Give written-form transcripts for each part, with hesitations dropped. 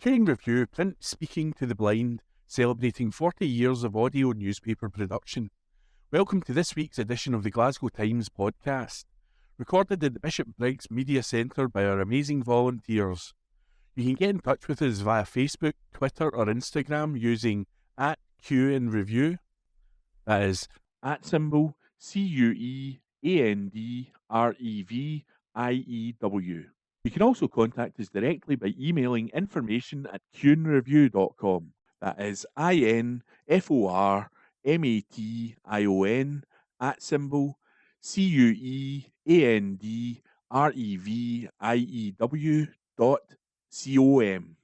Touring Review, print speaking to the blind, celebrating 40 years of audio newspaper production. Welcome to this week's edition of the Glasgow Times podcast, recorded at the Bishop Briggs Media Centre by our amazing volunteers. You can get in touch with us via Facebook, Twitter or Instagram using @QNReview. That is @ CUEANDREVIEW. You can also contact us directly by emailing information@QNreview.com. That is INFORMATION @CUEANDREVIEW.com,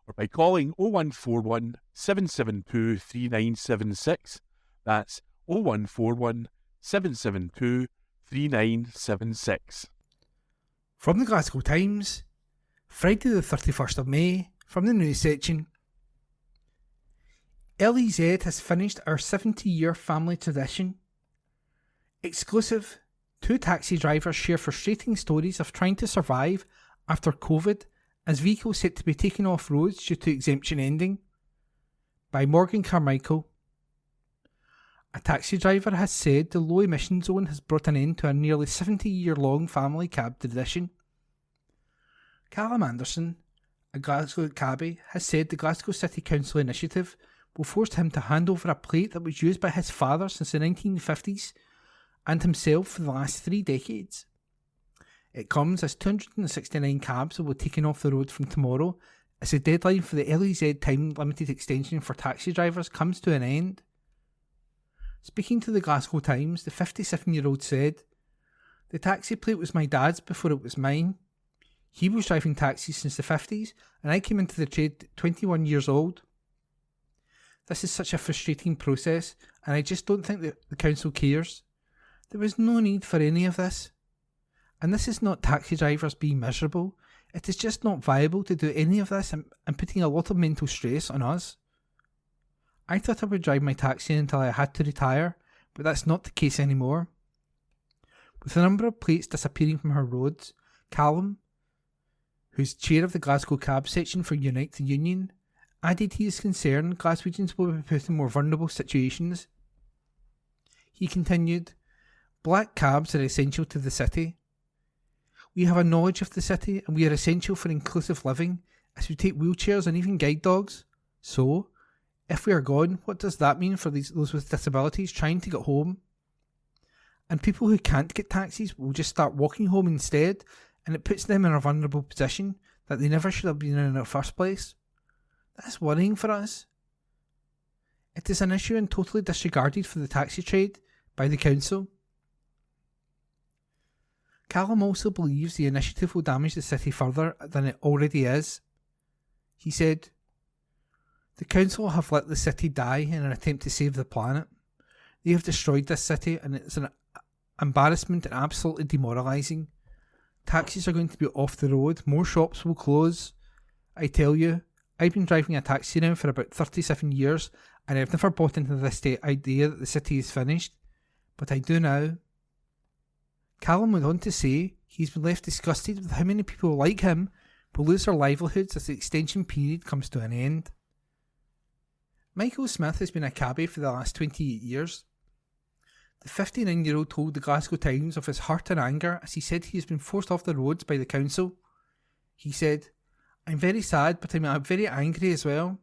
or by calling 0141 772 3976. That's 0141 772 3976. From the Glasgow Times, Friday the 31st of May, from the news section. LEZ has finished our 70-year family tradition. Exclusive, 2 taxi drivers share frustrating stories of trying to survive after COVID as vehicles set to be taken off roads due to exemption ending. By Morgan Carmichael. A taxi driver has said the low emission zone has brought an end to a nearly 70-year-long family cab tradition. Callum Anderson, a Glasgow cabbie, has said the Glasgow City Council initiative will force him to hand over a plate that was used by his father since the 1950s and himself for the last 3 decades. It comes as 269 cabs will be taken off the road from tomorrow as the deadline for the LEZ time limited extension for taxi drivers comes to an end. Speaking to the Glasgow Times, the 57-year-old said, "The taxi plate was my dad's before it was mine. He was driving taxis since the 50s and I came into the trade at 21 years old. This is such a frustrating process and I just don't think that the council cares. There was no need for any of this. And this is not taxi drivers being miserable. It is just not viable to do any of this and putting a lot of mental stress on us. I thought I would drive my taxi until I had to retire, but that's not the case anymore." With the number of plates disappearing from her roads, Callum, who's chair of the Glasgow Cab section for Unite the Union, added he is concerned Glaswegians will be put in more vulnerable situations. He continued, "Black cabs are essential to the city. We have a knowledge of the city and we are essential for inclusive living as we take wheelchairs and even guide dogs. So, if we are gone, what does that mean for those with disabilities trying to get home? And people who can't get taxis will just start walking home instead, and it puts them in a vulnerable position that they never should have been in the first place. That's worrying for us. It is an issue and totally disregarded for the taxi trade by the council." Callum also believes the initiative will damage the city further than it already is. He said, "The council have let the city die in an attempt to save the planet. They have destroyed this city and it's an embarrassment and absolutely demoralising. Taxis are going to be off the road, more shops will close. I tell you, I've been driving a taxi now for about 37 years and I've never bought into this idea that the city is finished, but I do now." Callum went on to say he's been left disgusted with how many people like him will lose their livelihoods as the extension period comes to an end. Michael Smith has been a cabbie for the last 28 years. The 59-year-old told the Glasgow Times of his hurt and anger as he said he has been forced off the roads by the council. He said, "I'm very sad, but I'm very angry as well.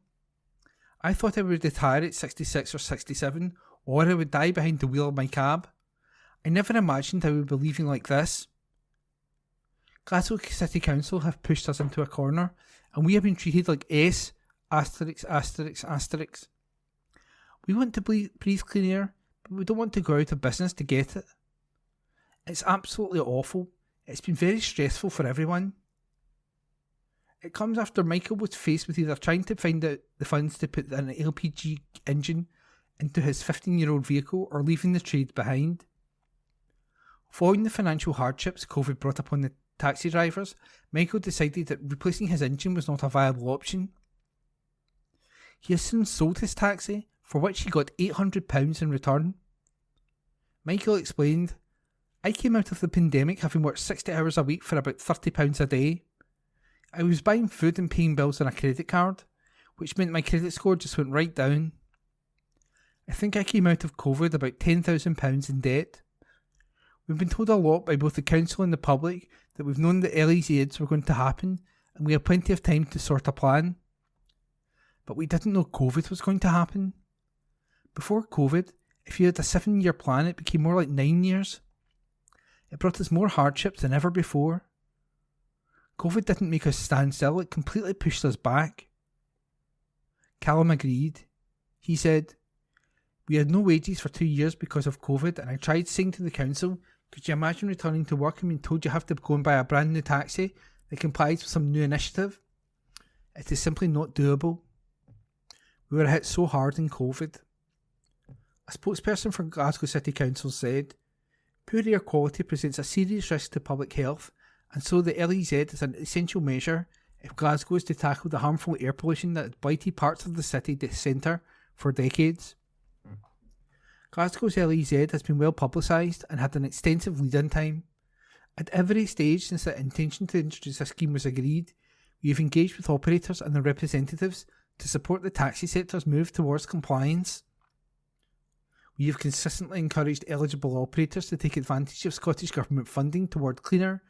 I thought I would retire at 66 or 67, or I would die behind the wheel of my cab. I never imagined I would be leaving like this. Glasgow City Council have pushed us into a corner, and we have been treated like S********. We want to breathe clean air, but we don't want to go out of business to get it. It's absolutely awful. It's been very stressful for everyone." It comes after Michael was faced with either trying to find out the funds to put an LPG engine into his 15-year-old vehicle or leaving the trade behind. Following the financial hardships COVID brought upon the taxi drivers, Michael decided that replacing his engine was not a viable option. He has since sold his taxi, for which he got £800 in return. Michael explained, "I came out of the pandemic having worked 60 hours a week for about £30 a day. I was buying food and paying bills on a credit card, which meant my credit score just went right down. I think I came out of COVID about £10,000 in debt. We've been told a lot by both the council and the public that we've known that Ellie's aids were going to happen and we have plenty of time to sort a plan. But we didn't know COVID was going to happen. Before COVID, if you had a 7-year plan, it became more like 9 years. It brought us more hardships than ever before. COVID didn't make us stand still, it completely pushed us back. Callum agreed. He said, "We had no wages for 2 years because of COVID, and I tried saying to the council, could you imagine returning to work and being told you have to go and buy a brand new taxi that complies with some new initiative? It is simply not doable. We were hit so hard in COVID." A spokesperson for Glasgow City Council said, "Poor air quality presents a serious risk to public health, and so the LEZ is an essential measure if Glasgow is to tackle the harmful air pollution that has blighted parts of the city centre for decades." Glasgow's LEZ has been well publicised and had an extensive lead-in time. At every stage since the intention to introduce a scheme was agreed, we have engaged with operators and their representatives to support the taxi sector's move towards compliance. We have consistently encouraged eligible operators to take advantage of Scottish Government funding toward cleaner,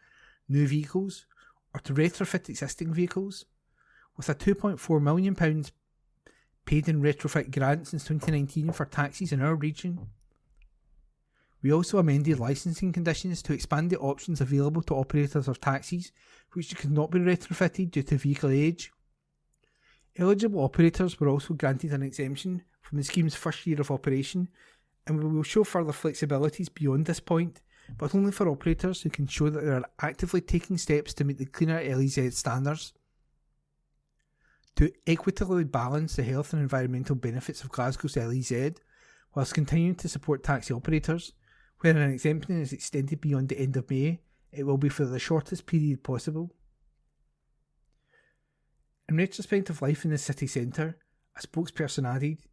new vehicles or to retrofit existing vehicles, with a £2.4 million paid in retrofit grant since 2019 for taxis in our region. We also amended licensing conditions to expand the options available to operators of taxis which could not be retrofitted due to vehicle age. Eligible operators were also granted an exemption from the scheme's first year of operation, and we will show further flexibilities beyond this point, but only for operators who can show that they are actively taking steps to meet the cleaner LEZ standards. To equitably balance the health and environmental benefits of Glasgow's LEZ, whilst continuing to support taxi operators, where an exemption is extended beyond the end of May, it will be for the shortest period possible. In retrospect of life in the city centre, a spokesperson added,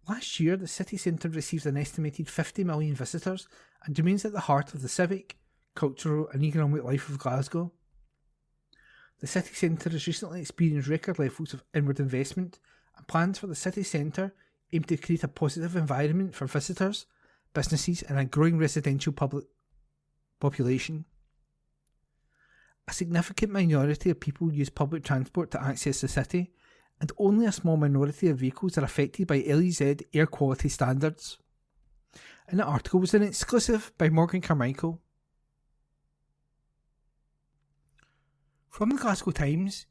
"Last year, the city centre received an estimated 50 million visitors and remains at the heart of the civic, cultural and economic life of Glasgow. The city centre has recently experienced record levels of inward investment, and plans for the city centre aim to create a positive environment for visitors, businesses and a growing residential public population. A significant minority of people use public transport to access the city, and only a small minority of vehicles are affected by LEZ air quality standards." And the article was an exclusive by Morgan Carmichael. From the Glasgow Times,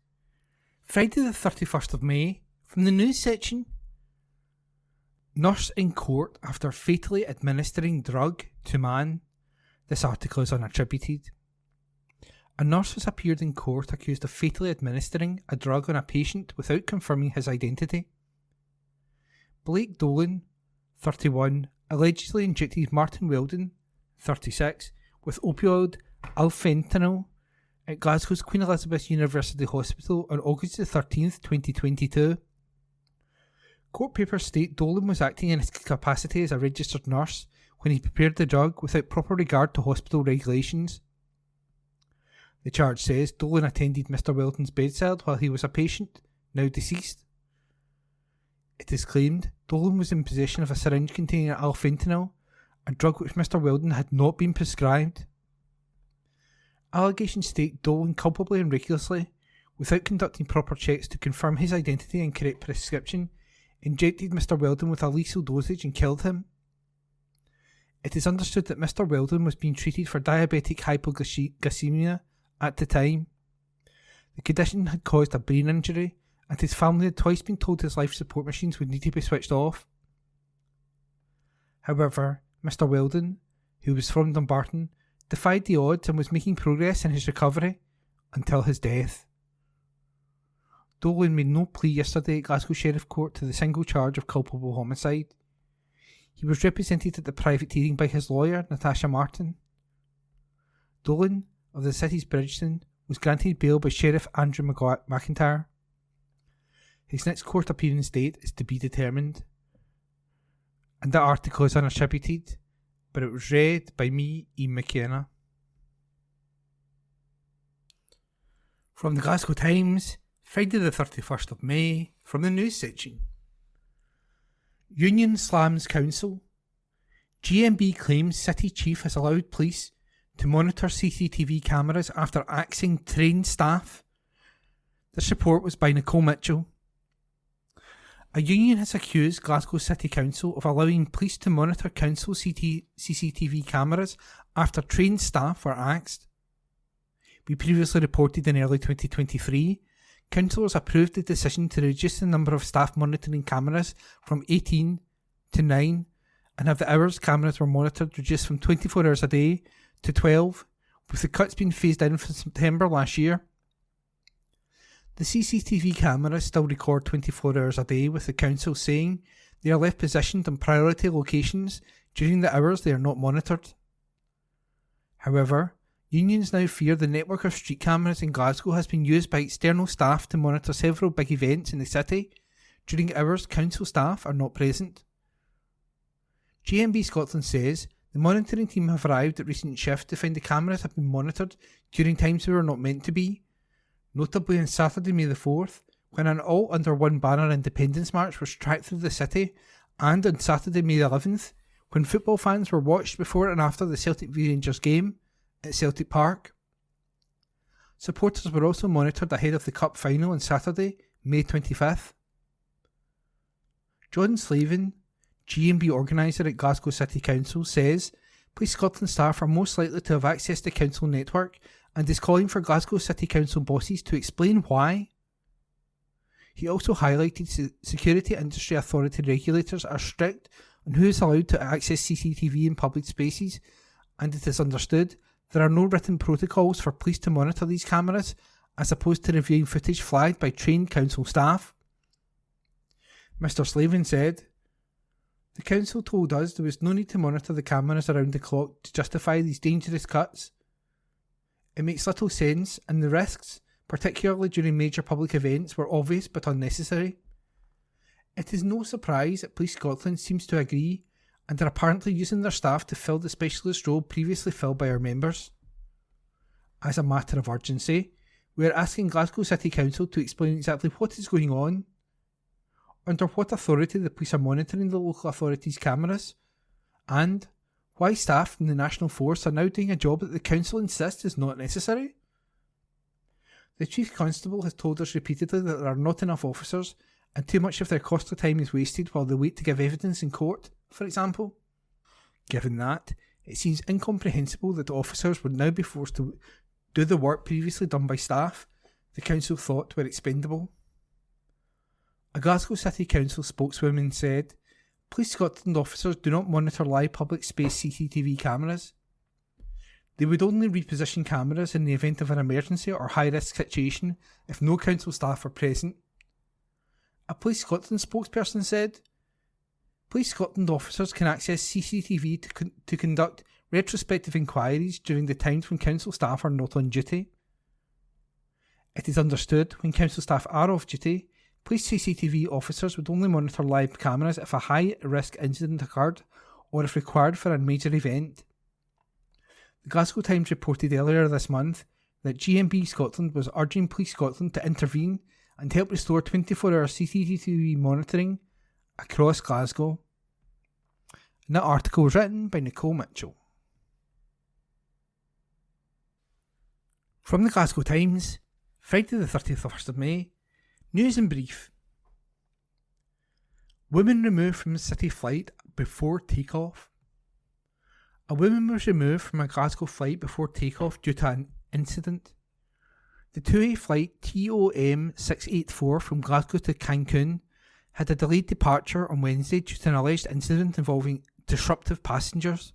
Friday the 31st of May, from the news section. Nurse in court after fatally administering drug to man. This article is unattributed. A nurse has appeared in court accused of fatally administering a drug on a patient without confirming his identity. Blake Dolan, 31, allegedly injected Martin Weldon, 36, with opioid alfentanil at Glasgow's Queen Elizabeth University Hospital on August 13th, 2022. Court papers state Dolan was acting in his capacity as a registered nurse when he prepared the drug without proper regard to hospital regulations. The charge says Dolan attended Mr. Weldon's bedside while he was a patient, now deceased. It is claimed Dolan was in possession of a syringe containing alfentanil, a drug which Mr. Weldon had not been prescribed. Allegations state Dolan culpably and recklessly, without conducting proper checks to confirm his identity and correct prescription, injected Mr. Weldon with a lethal dosage and killed him. It is understood that Mr. Weldon was being treated for diabetic hypoglycemia at the time. The condition had caused a brain injury, and his family had twice been told his life support machines would need to be switched off. However, Mr. Weldon, who was from Dumbarton, defied the odds and was making progress in his recovery until his death. Dolan made no plea yesterday at Glasgow Sheriff Court to the single charge of culpable homicide. He was represented at the private hearing by his lawyer, Natasha Martin. Dolan, of the city's Bridgeton, was granted bail by Sheriff Andrew McIntyre. His next court appearance date is to be determined. And that article is unattributed, but it was read by me, Ian McKenna. From the Glasgow Times, Friday the 31st of May, from the news section. Union slams council. GMB claims city chief has allowed police to monitor CCTV cameras after axing trained staff. This report was by Nicole Mitchell. A union has accused Glasgow City Council of allowing police to monitor council CCTV cameras after trained staff were axed. We previously reported in early 2023, councillors approved the decision to reduce the number of staff monitoring cameras from 18 to 9 and have the hours cameras were monitored reduced from 24 hours a day to 12, with the cuts being phased in from September last year. The CCTV cameras still record 24 hours a day, with the council saying they are left positioned in priority locations during the hours they are not monitored. However, unions now fear the network of street cameras in Glasgow has been used by external staff to monitor several big events in the city during hours council staff are not present. GMB Scotland says the monitoring team have arrived at recent shift to find the cameras have been monitored during times they were not meant to be, notably on Saturday, May the 4th, when an all-under-one banner independence march was tracked through the city, and on Saturday, May the 11th, when football fans were watched before and after the Celtic v Rangers game at Celtic Park. Supporters were also monitored ahead of the Cup final on Saturday, May 25th. John Slavin, GMB organiser at Glasgow City Council, says Police Scotland staff are most likely to have accessed the council network and is calling for Glasgow City Council bosses to explain why. He also highlighted security industry authority regulators are strict on who is allowed to access CCTV in public spaces, and it is understood there are no written protocols for police to monitor these cameras, as opposed to reviewing footage flagged by trained council staff. Mr. Slavin said, "The council told us there was no need to monitor the cameras around the clock to justify these dangerous cuts. It makes little sense, and the risks, particularly during major public events, were obvious but unnecessary. It is no surprise that Police Scotland seems to agree and are apparently using their staff to fill the specialist role previously filled by our members. As a matter of urgency, we are asking Glasgow City Council to explain exactly what is going on, under what authority the police are monitoring the local authorities' cameras, and why staff from the National Force are now doing a job that the council insists is not necessary. The Chief Constable has told us repeatedly that there are not enough officers and too much of their costly time is wasted while they wait to give evidence in court, for example. Given that, it seems incomprehensible that officers would now be forced to do the work previously done by staff the council thought were expendable." A Glasgow City Council spokeswoman said, "Police Scotland officers do not monitor live public space CCTV cameras. They would only reposition cameras in the event of an emergency or high-risk situation if no council staff are present." A Police Scotland spokesperson said, "Police Scotland officers can access CCTV to conduct retrospective inquiries during the times when council staff are not on duty. It is understood when council staff are off duty, police CCTV officers would only monitor live cameras if a high-risk incident occurred or if required for a major event." The Glasgow Times reported earlier this month that GMB Scotland was urging Police Scotland to intervene and help restore 24-hour CCTV monitoring across Glasgow. And that article was written by Nicole Mitchell. From the Glasgow Times, Friday the 31st of May, news in brief. Woman removed from city flight before takeoff. A woman was removed from a Glasgow flight before takeoff due to an incident. The 2A flight TOM 684 from Glasgow to Cancun had a delayed departure on Wednesday due to an alleged incident involving disruptive passengers.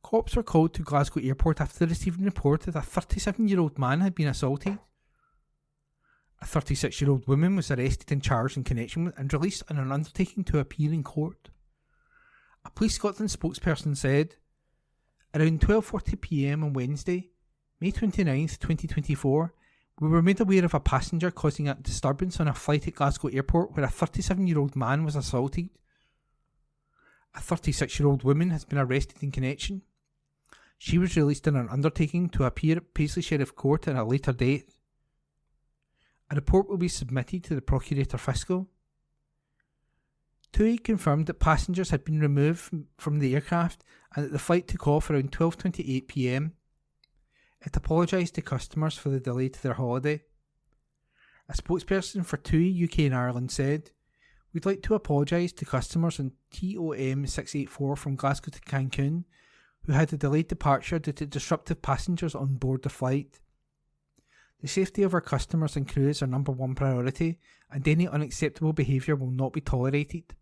Cops were called to Glasgow Airport after receiving report that a 37-year-old man had been assaulted. A 36-year-old woman was arrested and charged in connection with and released on an undertaking to appear in court. A Police Scotland spokesperson said, "Around 12:40pm on Wednesday, May 29th, 2024, we were made aware of a passenger causing a disturbance on a flight at Glasgow Airport where a 37-year-old man was assaulted. A 36-year-old woman has been arrested in connection. She was released on an undertaking to appear at PAISLEY Sheriff Court at a later date. A report will be submitted to the Procurator Fiscal. TUI confirmed that passengers had been removed from the aircraft and that the flight took off around 12:28 p.m. It apologised to customers for the delay to their holiday. A spokesperson for TUI UK and Ireland said, "We'd like to apologise to customers on TOM 684 from Glasgow to Cancun who had a delayed departure due to disruptive passengers on board the flight. The safety of our customers and crew is our number one priority, and any unacceptable behaviour will not be tolerated."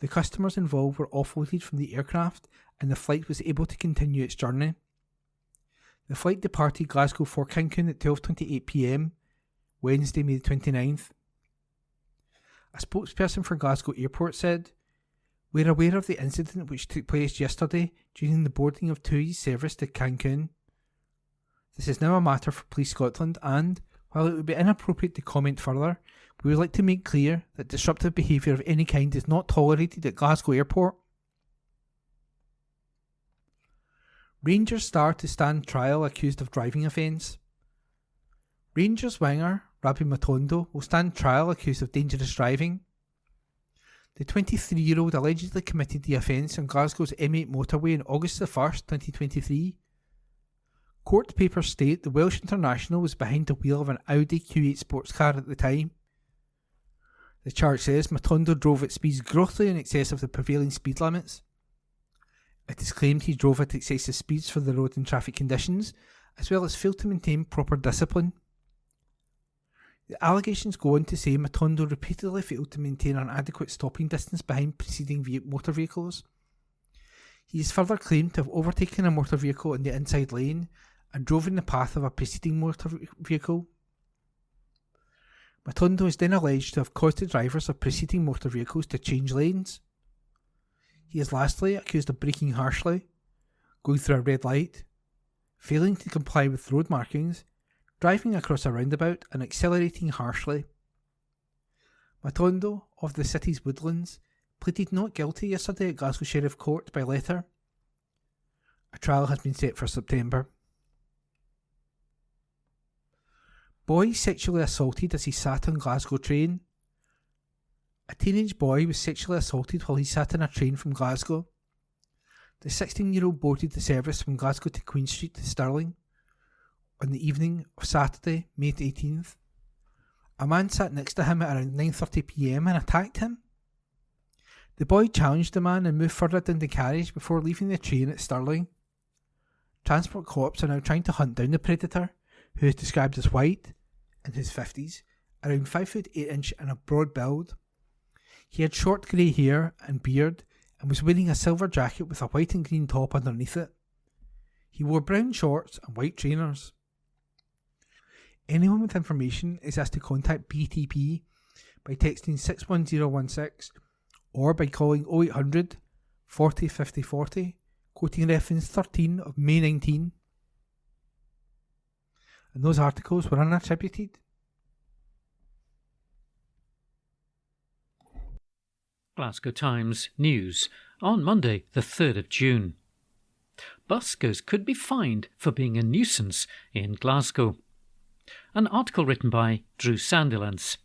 The customers involved were offloaded from the aircraft and the flight was able to continue its journey. The flight departed Glasgow for Cancun at 12:28 p.m, Wednesday, May 29th. A spokesperson for Glasgow Airport said, "We're aware of the incident which took place yesterday during the boarding of TUI's service to Cancun. This is now a matter for Police Scotland and, while it would be inappropriate to comment further, we would like to make clear that disruptive behaviour of any kind is not tolerated at Glasgow Airport." Rangers star to stand trial accused of driving offence. Rangers winger Rabbi Matondo will stand trial accused of dangerous driving. The 23-year-old allegedly committed the offence on Glasgow's M8 motorway on August 1st, 2023. Court papers state the Welsh international was behind the wheel of an Audi Q8 sports car at the time. The charge says Matondo drove at speeds grossly in excess of the prevailing speed limits. It is claimed he drove at excessive speeds for the road and traffic conditions, as well as failed to maintain proper discipline. The allegations go on to say Matondo repeatedly failed to maintain an adequate stopping distance behind preceding motor vehicles. He is further claimed to have overtaken a motor vehicle in the inside lane and drove in the path of a preceding motor vehicle. Matondo is then alleged to have caused the drivers of preceding motor vehicles to change lanes. He is lastly accused of braking harshly, going through a red light, failing to comply with road markings, driving across a roundabout and accelerating harshly. Matondo, of the city's Woodlands, pleaded not guilty yesterday at Glasgow Sheriff Court by letter. A trial has been set for September. Boy sexually assaulted as he sat on Glasgow train. A teenage boy was sexually assaulted while he sat in a train from Glasgow. The 16-year-old boarded the service from Glasgow to Queen Street to Stirling on the evening of Saturday, May 18th. A man sat next to him at around 9:30 p.m. and attacked him. The boy challenged the man and moved further down the carriage before leaving the train at Stirling. Transport co-ops are now trying to hunt down the predator, who is described as white, in his 50s, around 5 foot 8 inch and a broad build. He had short grey hair and beard and was wearing a silver jacket with a white and green top underneath it. He wore brown shorts and white trainers. Anyone with information is asked to contact BTP by texting 61016 or by calling 0800 40 50 40, quoting reference 13 of May 19. And those articles were unattributed. Glasgow Times News on Monday, the 3rd of June. Buskers could be fined for being a nuisance in Glasgow. An article written by Drew Sandilands.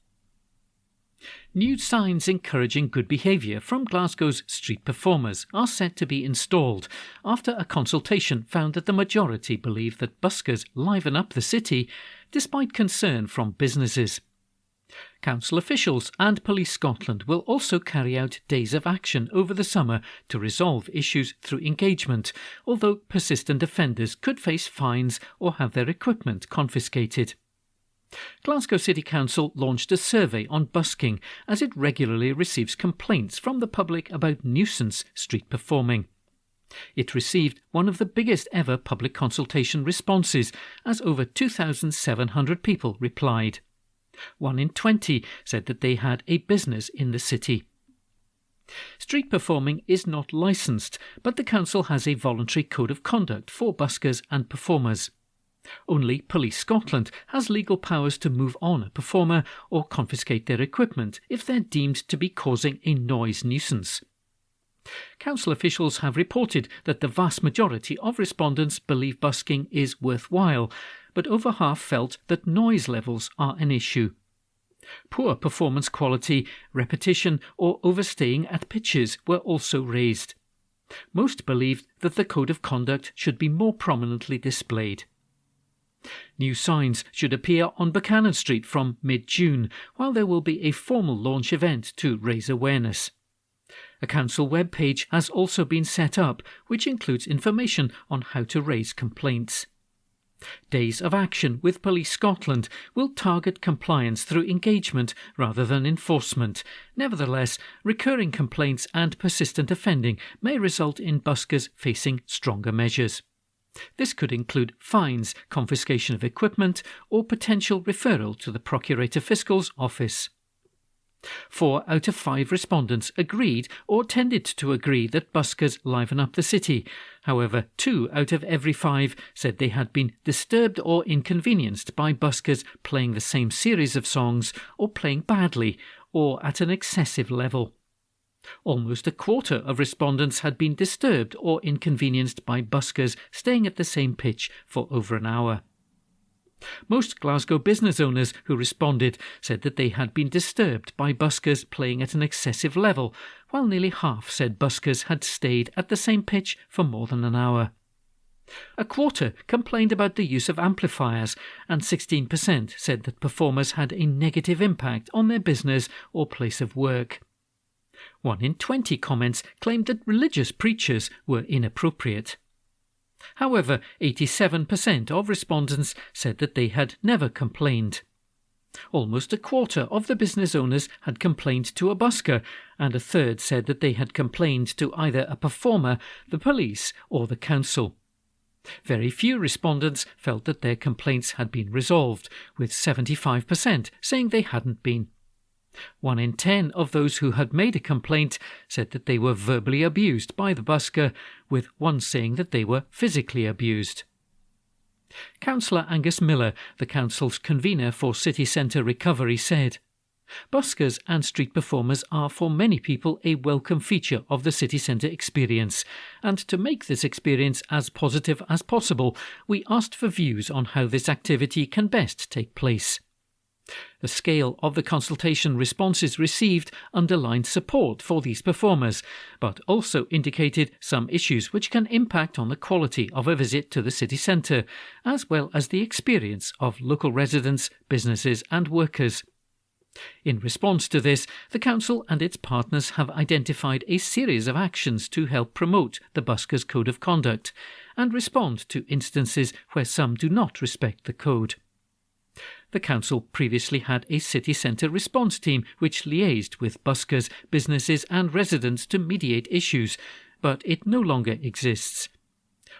New signs encouraging good behaviour from Glasgow's street performers are set to be installed after a consultation found that the majority believe that buskers liven up the city despite concern from businesses. Council officials and Police Scotland will also carry out days of action over the summer to resolve issues through engagement, although persistent offenders could face fines or have their equipment confiscated. Glasgow City Council launched a survey on busking as it regularly receives complaints from the public about nuisance street performing. It received one of the biggest ever public consultation responses, as over 2,700 people replied. 1 in 20 said that they had a business in the city. Street performing is not licensed, but the council has a voluntary code of conduct for buskers and performers. Only Police Scotland has legal powers to move on a performer or confiscate their equipment if they're deemed to be causing a noise nuisance. Council officials have reported that the vast majority of respondents believe busking is worthwhile, but over half felt that noise levels are an issue. Poor performance quality, repetition or overstaying at pitches were also raised. Most believed that the code of conduct should be more prominently displayed. New signs should appear on Buchanan Street from mid-June, while there will be a formal launch event to raise awareness. A council web page has also been set up, which includes information on how to raise complaints. Days of Action with Police Scotland will target compliance through engagement rather than enforcement. Nevertheless, recurring complaints and persistent offending may result in buskers facing stronger measures. This could include fines, confiscation of equipment, or potential referral to the Procurator Fiscal's office. 4 out of 5 respondents agreed or tended to agree that buskers liven up the city. However, 2 out of every 5 said they had been disturbed or inconvenienced by buskers playing the same series of songs or playing badly or at an excessive level. Almost a quarter of respondents had been disturbed or inconvenienced by buskers staying at the same pitch for over an hour. Most Glasgow business owners who responded said that they had been disturbed by buskers playing at an excessive level, while nearly half said buskers had stayed at the same pitch for more than an hour. A quarter complained about the use of amplifiers, and 16% said that performers had a negative impact on their business or place of work. 1 in 20 comments claimed that religious preachers were inappropriate. However, 87% of respondents said that they had never complained. Almost a quarter of the business owners had complained to a busker, and a third said that they had complained to either a performer, the police, or the council. Very few respondents felt that their complaints had been resolved, with 75% saying they hadn't been. 1 in 10 of those who had made a complaint said that they were verbally abused by the busker, with 1 saying that they were physically abused. Councillor Angus Miller, the council's convener for city centre recovery, said, "Buskers and street performers are for many people a welcome feature of the city centre experience, and to make this experience as positive as possible, we asked for views on how this activity can best take place." The scale of the consultation responses received underlined support for these performers, but also indicated some issues which can impact on the quality of a visit to the city centre, as well as the experience of local residents, businesses and workers. In response to this, the council and its partners have identified a series of actions to help promote the buskers' code of conduct and respond to instances where some do not respect the code. The council previously had a city centre response team which liaised with buskers, businesses and residents to mediate issues, but it no longer exists.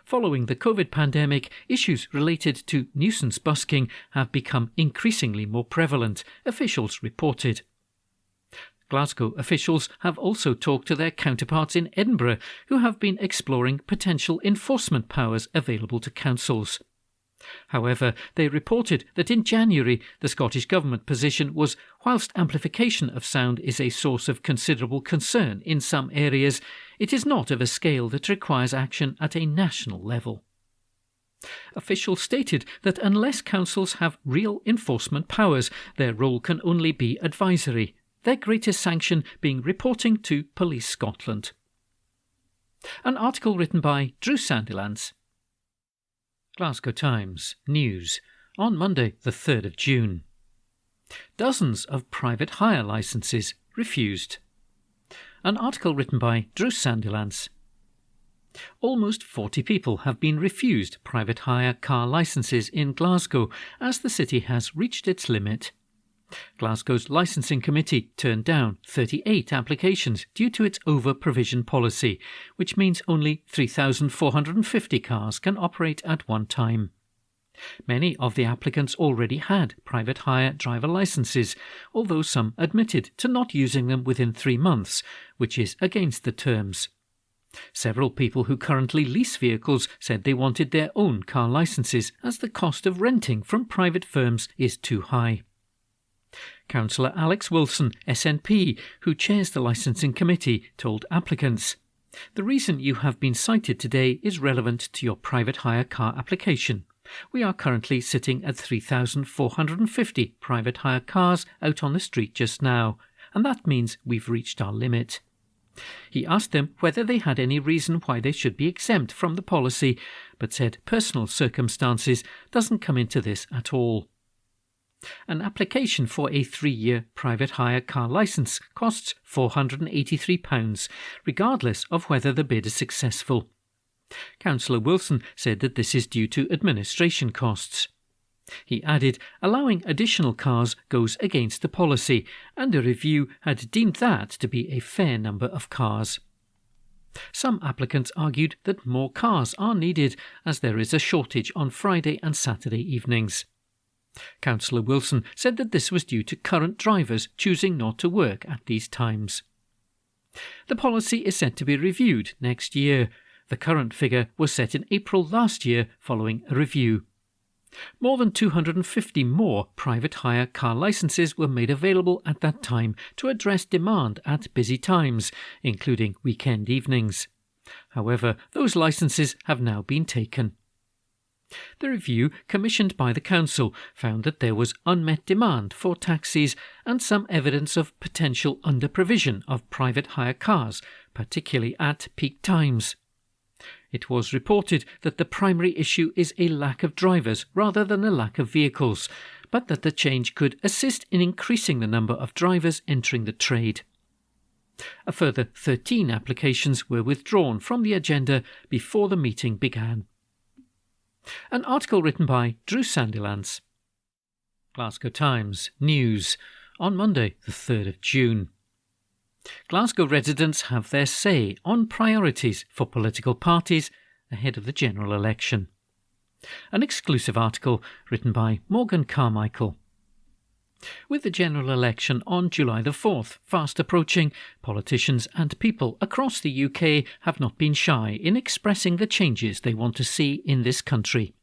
Following the COVID pandemic, issues related to nuisance busking have become increasingly more prevalent, officials reported. Glasgow officials have also talked to their counterparts in Edinburgh, who have been exploring potential enforcement powers available to councils. However, they reported that in January the Scottish Government position was, whilst amplification of sound is a source of considerable concern in some areas, it is not of a scale that requires action at a national level. Officials stated that unless councils have real enforcement powers, their role can only be advisory, their greatest sanction being reporting to Police Scotland. An article written by Drew Sandilands. Glasgow Times News on Monday the 3rd of June. Dozens of private hire licences refused. An article written by Drew Sandilands. Almost 40 people have been refused private hire car licences in Glasgow as the city has reached its limit. Glasgow's licensing committee turned down 38 applications due to its over-provision policy, which means only 3,450 cars can operate at one time. Many of the applicants already had private hire driver licences, although some admitted to not using them within 3 months, which is against the terms. Several people who currently lease vehicles said they wanted their own car licences as the cost of renting from private firms is too high. Councillor Alex Wilson, SNP, who chairs the licensing committee, told applicants, "The reason you have been cited today is relevant to your private hire car application. We are currently sitting at 3,450 private hire cars out on the street just now, and that means we've reached our limit. He asked them whether they had any reason why they should be exempt from the policy, but said personal circumstances doesn't come into this at all. An application for a 3-year private hire car licence costs £483, regardless of whether the bid is successful. Councillor Wilson said that this is due to administration costs. He added, allowing additional cars goes against the policy, and a review had deemed that to be a fair number of cars. Some applicants argued that more cars are needed, as there is a shortage on Friday and Saturday evenings. Councillor Wilson said that this was due to current drivers choosing not to work at these times. The policy is set to be reviewed next year. The current figure was set in April last year following a review. More than 250 more private hire car licences were made available at that time to address demand at busy times, including weekend evenings. However, those licences have now been taken. The review, commissioned by the Council, found that there was unmet demand for taxis and some evidence of potential under-provision of private hire cars, particularly at peak times. It was reported that the primary issue is a lack of drivers rather than a lack of vehicles, but that the change could assist in increasing the number of drivers entering the trade. A further 13 applications were withdrawn from the agenda before the meeting began. An article written by Drew Sandylance. Glasgow Times News on Monday, the 3rd of June. Glasgow residents have their say on priorities for political parties ahead of the general election. An exclusive article written by Morgan Carmichael. With the general election on July the 4th fast approaching, politicians and people across the UK have not been shy in expressing the changes they want to see in this country.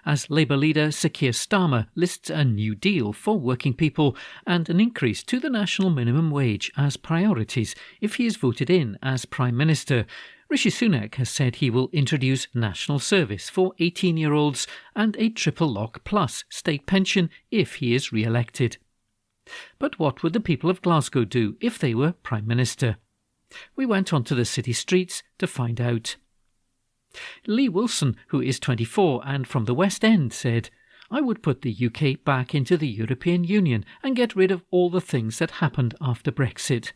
As Labour leader Sir Keir Starmer lists a new deal for working people and an increase to the national minimum wage as priorities if he is voted in as Prime Minister, Rishi Sunak has said he will introduce national service for 18-year-olds and a triple lock plus state pension if he is re-elected. But what would the people of Glasgow do if they were Prime Minister? We went onto the city streets to find out. Lee Wilson, who is 24 and from the West End, said, "I would put the UK back into the European Union and get rid of all the things that happened after Brexit.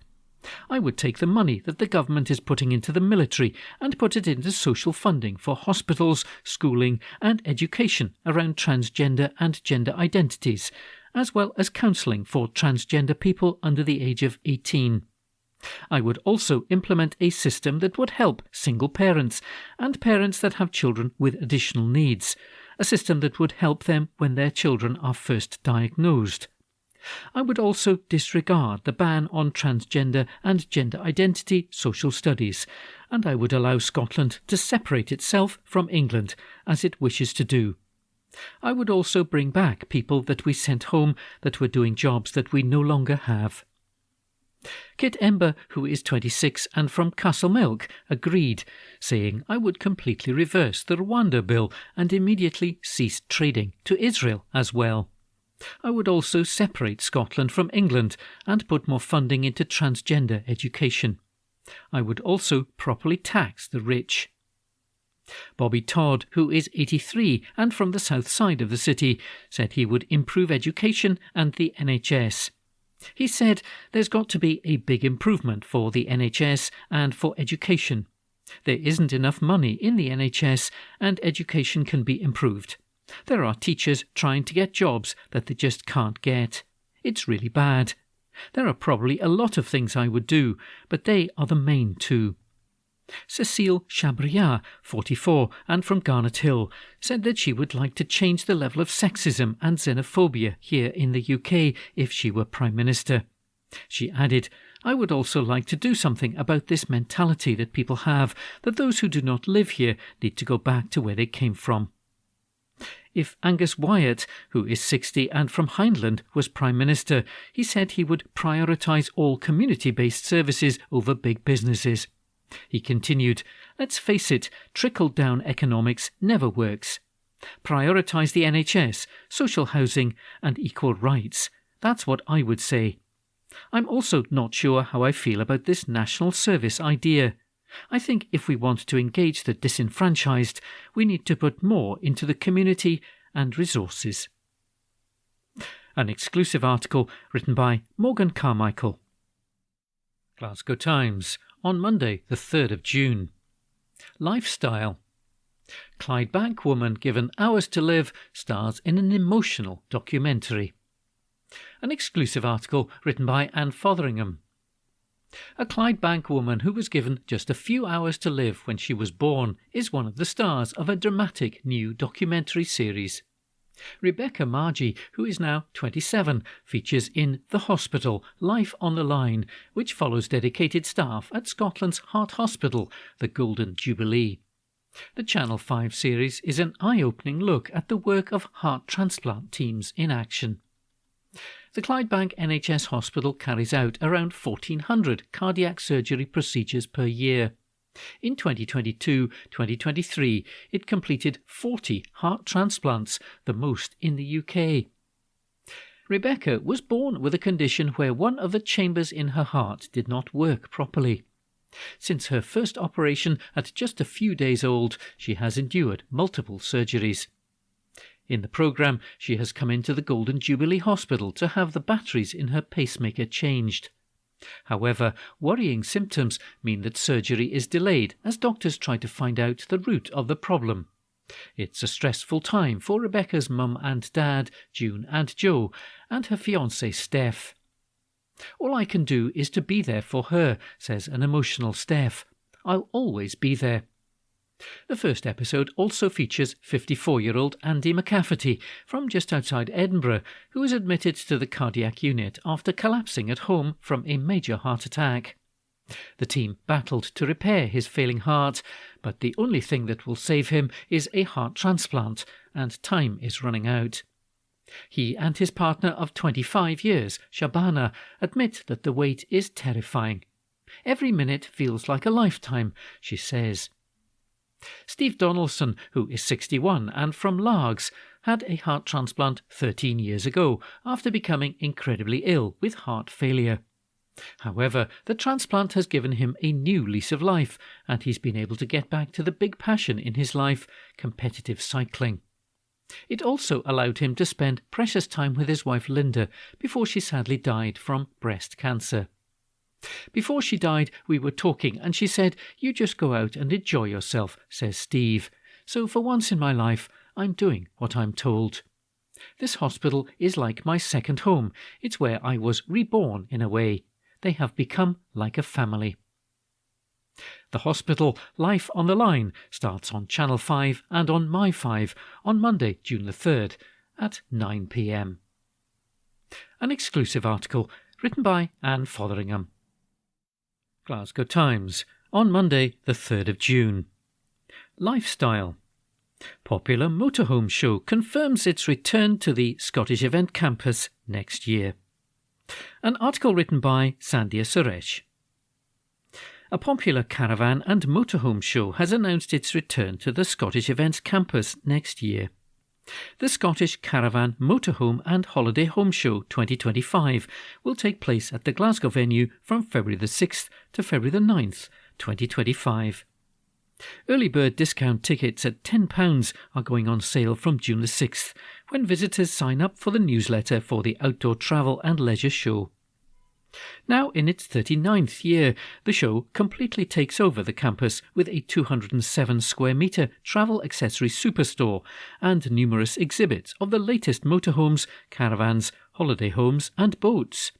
I would take the money that the government is putting into the military and put it into social funding for hospitals, schooling and education around transgender and gender identities, as well as counselling for transgender people under the age of 18. I would also implement a system that would help single parents and parents that have children with additional needs, a system that would help them when their children are first diagnosed. I would also disregard the ban on transgender and gender identity social studies, and I would allow Scotland to separate itself from England, as it wishes to do. I would also bring back people that we sent home that were doing jobs that we no longer have." Kit Ember, who is 26 and from Castlemilk, agreed, saying, "I would completely reverse the Rwanda bill and immediately cease trading to Israel as well. I would also separate Scotland from England and put more funding into transgender education. I would also properly tax the rich." Bobby Todd, who is 83 and from the south side of the city, said he would improve education and the NHS. He said there's got to be a big improvement for the NHS and for education. There isn't enough money in the NHS and education can be improved. There are teachers trying to get jobs that they just can't get. It's really bad. There are probably a lot of things I would do, but they are the main two. Cecile Chabriat, 44 and from Garnet Hill, said that she would like to change the level of sexism and xenophobia here in the UK if she were Prime Minister. She added, "I would also like to do something about this mentality that people have, that those who do not live here need to go back to where they came from." If Angus Wyatt, who is 60 and from Hindland, was Prime Minister, he said he would prioritise all community-based services over big businesses. He continued, "Let's face it, trickle-down economics never works. Prioritise the NHS, social housing and equal rights. That's what I would say. I'm also not sure how I feel about this national service idea. I think if we want to engage the disenfranchised, we need to put more into the community and resources. An exclusive article written by Morgan Carmichael. Glasgow Times on Monday the 3rd of June. Lifestyle. Clydebank woman given hours to live stars in an emotional documentary. An exclusive article written by Anne Fotheringham. A Clydebank woman who was given just a few hours to live when she was born is one of the stars of a dramatic new documentary series. Rebecca Margie, who is now 27, features in The Hospital, Life on the Line, which follows dedicated staff at Scotland's Heart Hospital, the Golden Jubilee. The Channel 5 series is an eye-opening look at the work of heart transplant teams in action. The Clydebank NHS Hospital carries out around 1,400 cardiac surgery procedures per year. In 2022-2023, it completed 40 heart transplants, the most in the UK. Rebecca was born with a condition where one of the chambers in her heart did not work properly. Since her first operation at just a few days old, she has endured multiple surgeries. In the programme, she has come into the Golden Jubilee Hospital to have the batteries in her pacemaker changed. However, worrying symptoms mean that surgery is delayed as doctors try to find out the root of the problem. It's a stressful time for Rebecca's mum and dad, June and Joe, and her fiancé, Steph. All I can do is to be there for her, says an emotional Steph. I'll always be there. The first episode also features 54-year-old Andy McCafferty from just outside Edinburgh, who was admitted to the cardiac unit after collapsing at home from a major heart attack. The team battled to repair his failing heart, but the only thing that will save him is a heart transplant, and time is running out. He and his partner of 25 years, Shabana, admit that the wait is terrifying. Every minute feels like a lifetime, she says. Steve Donaldson, who is 61 and from Largs, had a heart transplant 13 years ago after becoming incredibly ill with heart failure. However, the transplant has given him a new lease of life, and he's been able to get back to the big passion in his life, competitive cycling. It also allowed him to spend precious time with his wife Linda before she sadly died from breast cancer. Before she died, we were talking and she said, "You just go out and enjoy yourself," says Steve. So for once in my life, I'm doing what I'm told. This hospital is like my second home. It's where I was reborn in a way. They have become like a family. The Hospital, Life on the Line starts on Channel 5 and on My 5 on Monday, June the 3rd at 9 p.m. An exclusive article written by Anne Fotheringham. Glasgow Times on Monday the 3rd of June. Lifestyle. Popular motorhome show confirms its return to the Scottish Event Campus next year. An article written by Sandhya Suresh. A popular caravan and motorhome show has announced its return to the Scottish Events Campus next year. The Scottish Caravan, Motorhome and Holiday Home Show 2025 will take place at the Glasgow venue from February the 6th to February the 9th, 2025. Early bird discount tickets at £10 are going on sale from June the 6th, when visitors sign up for the newsletter for the Outdoor Travel and Leisure Show. Now in its 39th year, the show completely takes over the campus with a 207 square metre travel accessory superstore and numerous exhibits of the latest motorhomes, caravans, holiday homes and boats.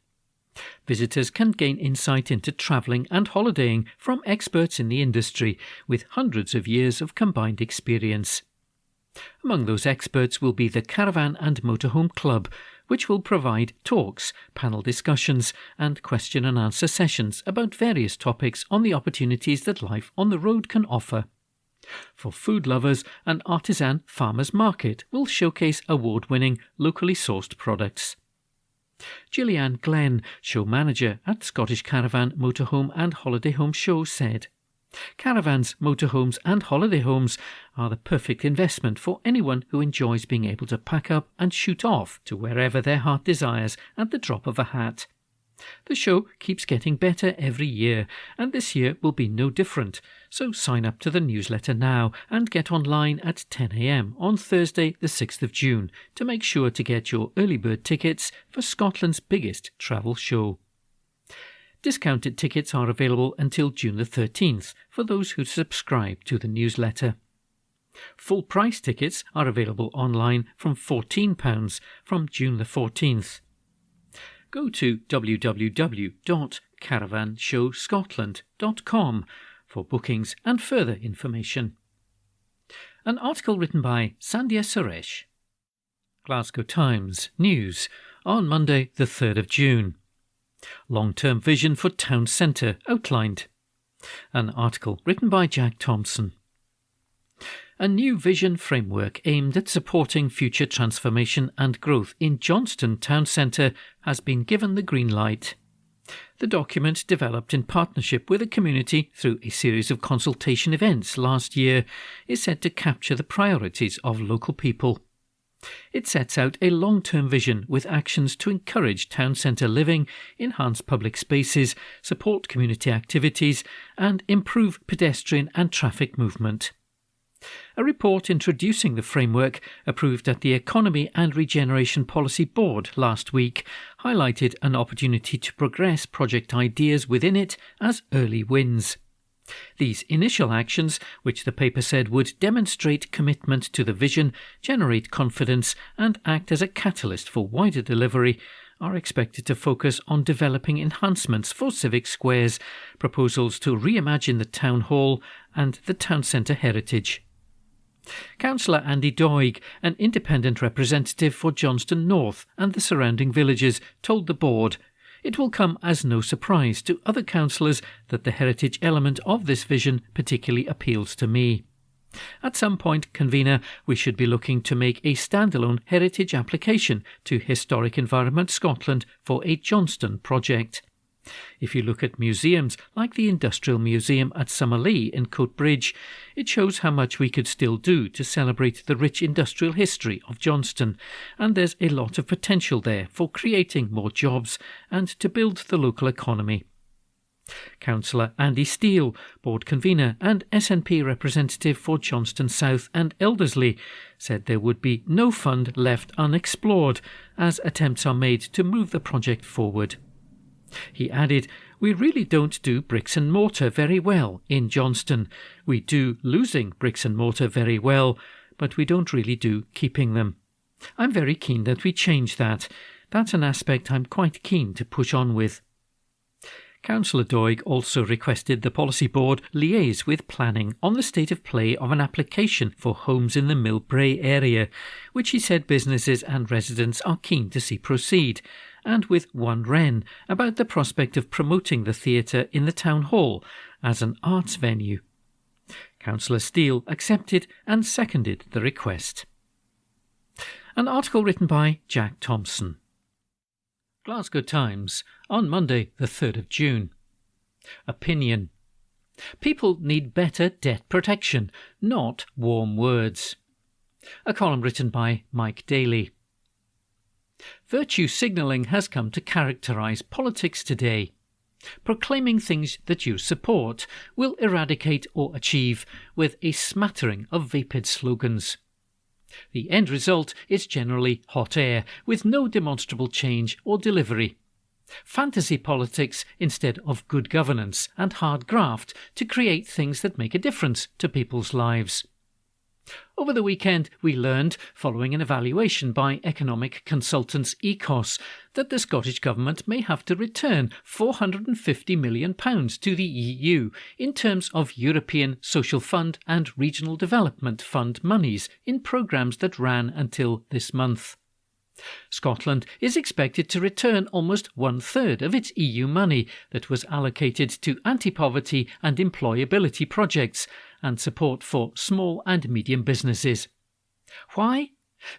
Visitors can gain insight into travelling and holidaying from experts in the industry with hundreds of years of combined experience. Among those experts will be the Caravan and Motorhome Club, which will provide talks, panel discussions and question and answer sessions about various topics on the opportunities that life on the road can offer. For food lovers, an artisan farmers market will showcase award-winning, locally sourced products. Gillian Glenn, show manager at Scottish Caravan, Motorhome and Holiday Home Show, said, Caravans, motorhomes and holiday homes are the perfect investment for anyone who enjoys being able to pack up and shoot off to wherever their heart desires at the drop of a hat. The show keeps getting better every year, and this year will be no different, so sign up to the newsletter now and get online at 10 a.m. on Thursday the 6th of June to make sure to get your early bird tickets for Scotland's biggest travel show. Discounted tickets are available until June the 13th for those who subscribe to the newsletter. Full price tickets are available online from £14 from June the 14th. Go to www.caravanshowscotland.com for bookings and further information. An article written by Sandhya Suresh. Glasgow Times News on Monday the 3rd of June. Long-term vision for town centre outlined. An article written by Jack Thompson. A new vision framework aimed at supporting future transformation and growth in Johnston Town Centre has been given the green light. The document, developed in partnership with the community through a series of consultation events last year, is set to capture the priorities of local people. It sets out a long-term vision with actions to encourage town centre living, enhance public spaces, support community activities and improve pedestrian and traffic movement. A report introducing the framework, approved at the Economy and Regeneration Policy Board last week, highlighted an opportunity to progress project ideas within it as early wins. These initial actions, which the paper said would demonstrate commitment to the vision, generate confidence and act as a catalyst for wider delivery, are expected to focus on developing enhancements for civic squares, proposals to reimagine the town hall and the town centre heritage. Councillor Andy Doig, an independent representative for Johnston North and the surrounding villages, told the board, "It will come as no surprise to other councillors that the heritage element of this vision particularly appeals to me. At some point, convener, we should be looking to make a standalone heritage application to Historic Environment Scotland for a Johnston project. If you look at museums like the Industrial Museum at Summerlee in Coatbridge, it shows how much we could still do to celebrate the rich industrial history of Johnston, and there's a lot of potential there for creating more jobs and to build the local economy." Councillor Andy Steele, board convener and SNP representative for Johnston South and Eldersley, said there would be no fund left unexplored as attempts are made to move the project forward. He added, "We really don't do bricks and mortar very well in Johnston. We do losing bricks and mortar very well, but we don't really do keeping them. I'm very keen that we change that. That's an aspect I'm quite keen to push on with." Councillor Doig also requested the Policy Board liaise with planning on the state of play of an application for homes in the Millbrae area, which he said businesses and residents are keen to see proceed, and with One Wren about the prospect of promoting the theatre in the Town Hall as an arts venue. Councillor Steele accepted and seconded the request. An article written by Jack Thompson. Glasgow Times on Monday the 3rd of June. Opinion. People need better debt protection, not warm words. A column written by Mike Daly. Virtue signalling has come to characterise politics today. Proclaiming things that you support will eradicate or achieve with a smattering of vapid slogans. The end result is generally hot air, with no demonstrable change or delivery. Fantasy politics instead of good governance and hard graft to create things that make a difference to people's lives. Over the weekend, we learned, following an evaluation by economic consultants Ecos, that the Scottish Government may have to return £450 million to the EU in terms of European Social Fund and Regional Development Fund monies in programmes that ran until this month. Scotland is expected to return almost one-third of its EU money that was allocated to anti-poverty and employability projects and support for small and medium businesses. Why?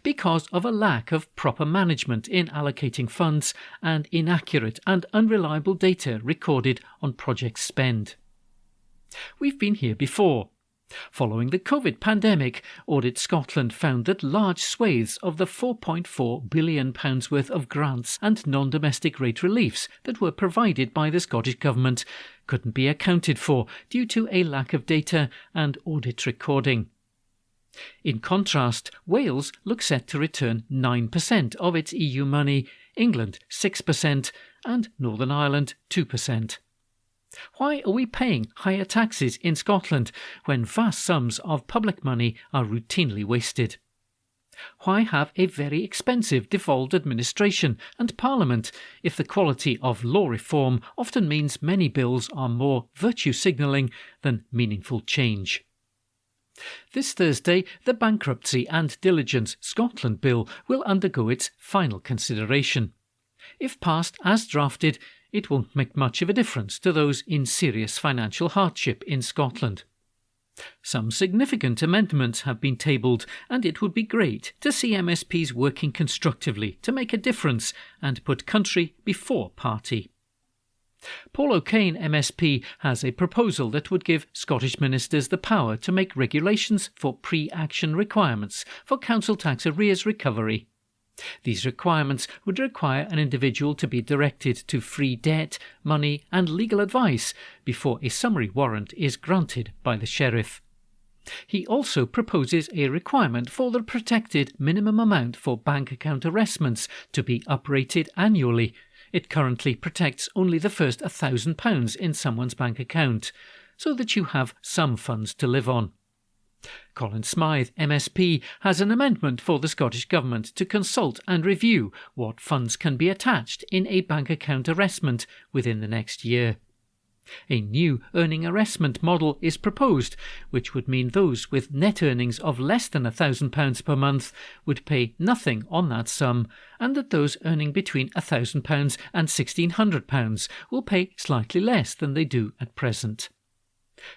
Because of a lack of proper management in allocating funds and inaccurate and unreliable data recorded on project spend. We've been here before. Following the COVID pandemic, Audit Scotland found that large swathes of the £4.4 billion worth of grants and non-domestic rate reliefs that were provided by the Scottish Government couldn't be accounted for due to a lack of data and audit recording. In contrast, Wales looks set to return 9% of its EU money, England 6% and Northern Ireland 2%. Why are we paying higher taxes in Scotland when vast sums of public money are routinely wasted? Why have a very expensive devolved administration and parliament if the quality of law reform often means many bills are more virtue signalling than meaningful change? This Thursday, the Bankruptcy and Diligence Scotland Bill will undergo its final consideration. If passed as drafted, it won't make much of a difference to those in serious financial hardship in Scotland. Some significant amendments have been tabled, and it would be great to see MSPs working constructively to make a difference and put country before party. Paul O'Kane, MSP, has a proposal that would give Scottish ministers the power to make regulations for pre-action requirements for council tax arrears recovery. These requirements would require an individual to be directed to free debt, money and legal advice before a summary warrant is granted by the sheriff. He also proposes a requirement for the protected minimum amount for bank account arrestments to be uprated annually. It currently protects only the first £1,000 in someone's bank account, so that you have some funds to live on. Colin Smythe, MSP, has an amendment for the Scottish Government to consult and review what funds can be attached in a bank account arrestment within the next year. A new earning arrestment model is proposed, which would mean those with net earnings of less than £1,000 per month would pay nothing on that sum, and that those earning between £1,000 and £1,600 will pay slightly less than they do at present.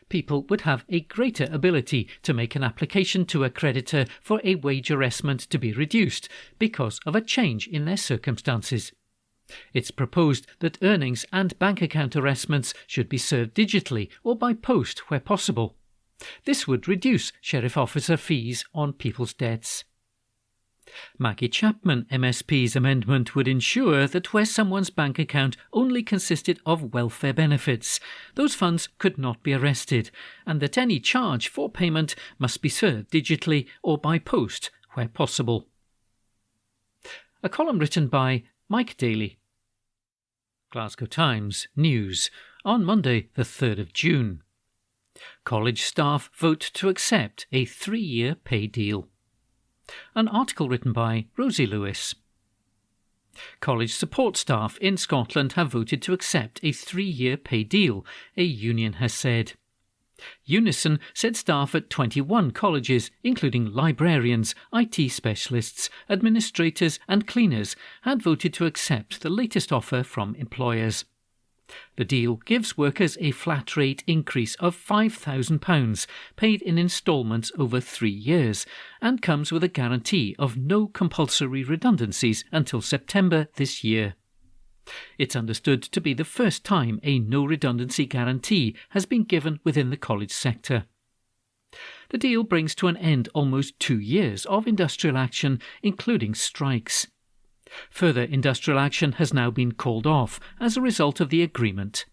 People would have a greater ability to make an application to a creditor for a wage arrestment to be reduced because of a change in their circumstances. It's proposed that earnings and bank account arrestments should be served digitally or by post where possible. This would reduce sheriff officer fees on people's debts. Maggie Chapman, MSP's amendment would ensure that where someone's bank account only consisted of welfare benefits, those funds could not be arrested, and that any charge for payment must be served digitally or by post where possible. A column written by Mike Daly. Glasgow Times News on Monday the 3rd of June. College staff vote to accept a 3-year pay deal. An article written by Rosie Lewis. College support staff in Scotland have voted to accept a 3-year pay deal, a union has said. Unison said staff at 21 colleges, including librarians, IT specialists, administrators and cleaners, had voted to accept the latest offer from employers. The deal gives workers a flat rate increase of £5,000, paid in instalments over 3 years, and comes with a guarantee of no compulsory redundancies until September this year. It's understood to be the first time a no redundancy guarantee has been given within the college sector. The deal brings to an end almost 2 years of industrial action, including strikes. Further industrial action has now been called off as a result of the agreement.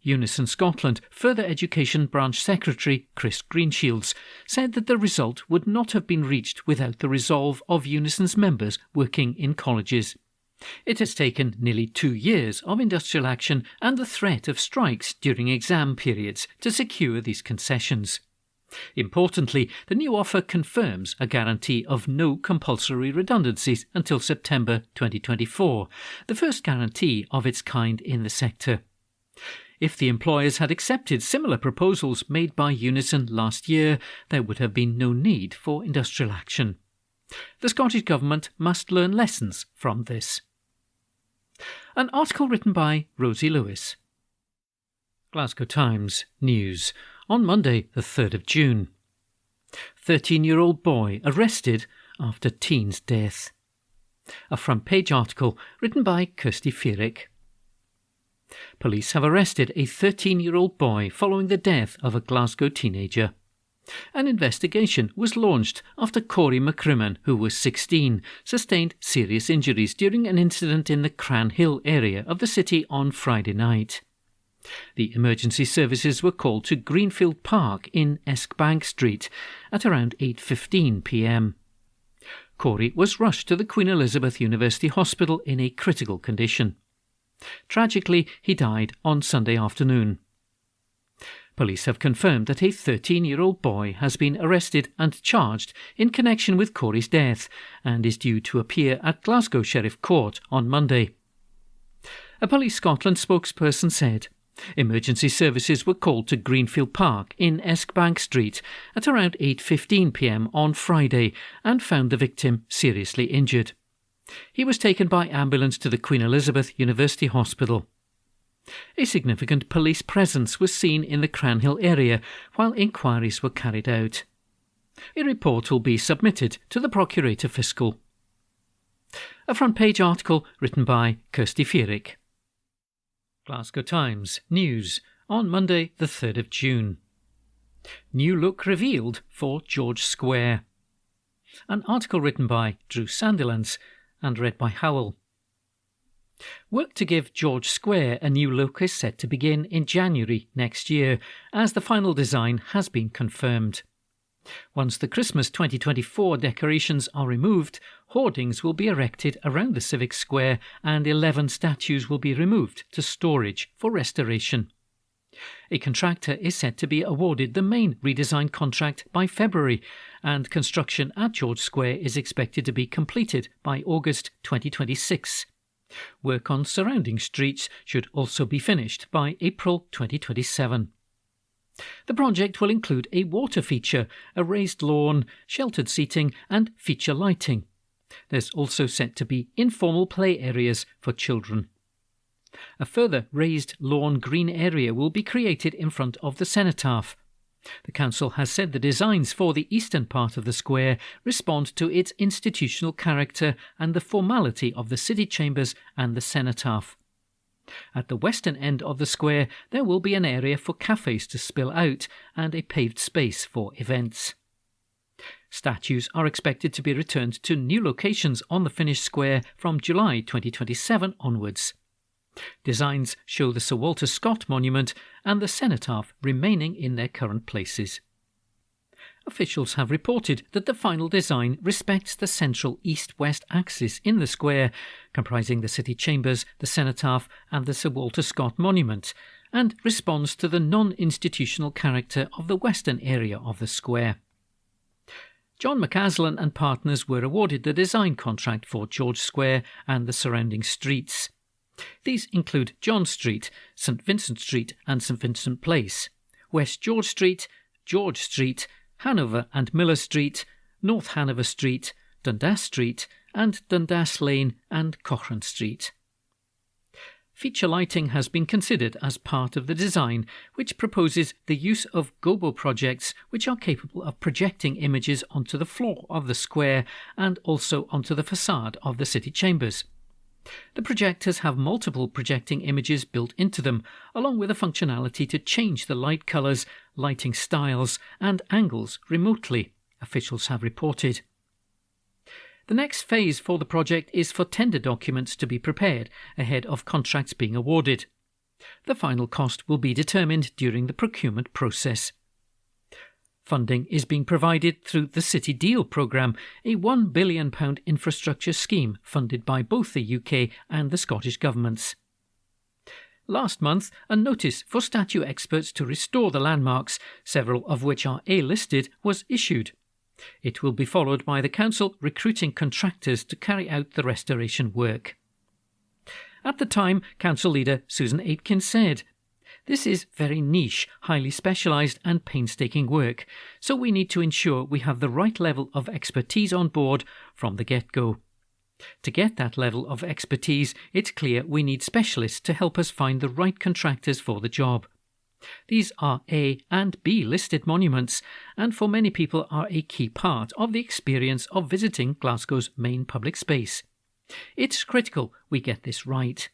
Unison Scotland Further Education Branch Secretary Chris Greenshields said that the result would not have been reached without the resolve of Unison's members working in colleges. It has taken nearly 2 years of industrial action and the threat of strikes during exam periods to secure these concessions. Importantly, the new offer confirms a guarantee of no compulsory redundancies until September 2024, the first guarantee of its kind in the sector. If the employers had accepted similar proposals made by Unison last year, there would have been no need for industrial action. The Scottish Government must learn lessons from this. An article written by Rosie Lewis. Glasgow Times News on Monday the 3rd of June. 13-year-old boy arrested after teen's death. A front page article written by Kirsty Fearick. Police have arrested a 13-year-old boy following the death of a Glasgow teenager. An investigation was launched after Corey McCrimmon, who was 16, sustained serious injuries during an incident in the Cranhill area of the city on Friday night. The emergency services were called to Greenfield Park in Eskbank Street at around 8:15 p.m. Corey was rushed to the Queen Elizabeth University Hospital in a critical condition. Tragically, he died on Sunday afternoon. Police have confirmed that a 13-year-old boy has been arrested and charged in connection with Corey's death and is due to appear at Glasgow Sheriff Court on Monday. A Police Scotland spokesperson said, emergency services were called to Greenfield Park in Eskbank Street at around 8:15 p.m. on Friday and found the victim seriously injured. He was taken by ambulance to the Queen Elizabeth University Hospital. A significant police presence was seen in the Cranhill area while inquiries were carried out. A report will be submitted to the Procurator Fiscal. A front-page article written by Kirsty Feerick. Glasgow Times News on Monday the 3rd of June. New look revealed for George Square. An article written by Drew Sandilands and read by Howell. Work to give George Square a new look is set to begin in January next year, as the final design has been confirmed. Once the Christmas 2024 decorations are removed, hoardings will be erected around the Civic Square and 11 statues will be removed to storage for restoration. A contractor is set to be awarded the main redesign contract by February, and construction at George Square is expected to be completed by August 2026. Work on surrounding streets should also be finished by April 2027. The project will include a water feature, a raised lawn, sheltered seating and feature lighting. There's also set to be informal play areas for children. A further raised lawn green area will be created in front of the cenotaph. The council has said the designs for the eastern part of the square respond to its institutional character and the formality of the city chambers and the cenotaph. At the western end of the square, there will be an area for cafes to spill out and a paved space for events. Statues are expected to be returned to new locations on the finished square from July 2027 onwards. Designs show the Sir Walter Scott Monument and the cenotaph remaining in their current places. Officials have reported that the final design respects the central east-west axis in the square, comprising the city chambers, the cenotaph and the Sir Walter Scott Monument, and responds to the non-institutional character of the western area of the square. John McAslan and partners were awarded the design contract for George Square and the surrounding streets. These include John Street, St Vincent Street and St Vincent Place, West George Street, Hanover and Miller Street, North Hanover Street, Dundas Street and Dundas Lane and Cochrane Street. Feature lighting has been considered as part of the design, which proposes the use of gobo projects which are capable of projecting images onto the floor of the square and also onto the facade of the city chambers. The projectors have multiple projecting images built into them, along with a functionality to change the light colours, lighting styles and angles remotely, officials have reported. The next phase for the project is for tender documents to be prepared ahead of contracts being awarded. The final cost will be determined during the procurement process. Funding is being provided through the City Deal programme, a £1 billion infrastructure scheme funded by both the UK and the Scottish governments. Last month, a notice for statue experts to restore the landmarks, several of which are A-listed, was issued. It will be followed by the council recruiting contractors to carry out the restoration work. At the time, council leader Susan Aitken said, "This is very niche, highly specialised and painstaking work, so we need to ensure we have the right level of expertise on board from the get-go. To get that level of expertise, it's clear we need specialists to help us find the right contractors for the job. These are A and B listed monuments, and for many people are a key part of the experience of visiting Glasgow's main public space. It's critical we get this right."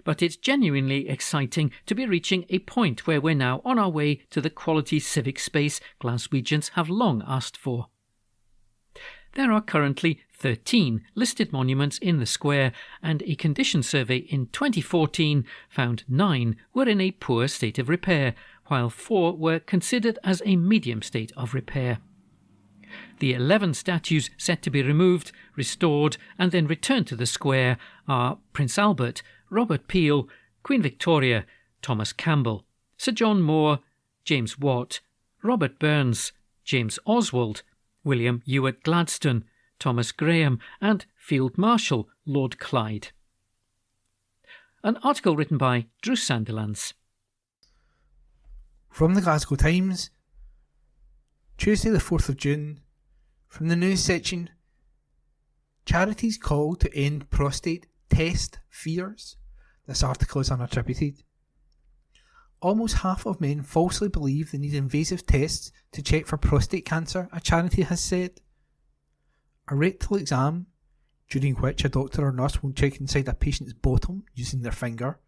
But it's genuinely exciting to be reaching a point where we're now on our way to the quality civic space Glaswegians have long asked for. There are currently 13 listed monuments in the square, and a condition survey in 2014 found 9 were in a poor state of repair, while 4 were considered as a medium state of repair. The 11 statues set to be removed, restored and then returned to the square are Prince Albert, Robert Peel, Queen Victoria, Thomas Campbell, Sir John Moore, James Watt, Robert Burns, James Oswald, William Ewart Gladstone, Thomas Graham and Field Marshal Lord Clyde. An article written by Drew Sandilands. From the Glasgow Times, Tuesday the 4th of June, from the news section, charities call to end prostate test fears. This article is unattributed. Almost half of men falsely believe they need invasive tests to check for prostate cancer, a charity has said. A rectal exam, during which a doctor or nurse will check inside a patient's bottom using their finger,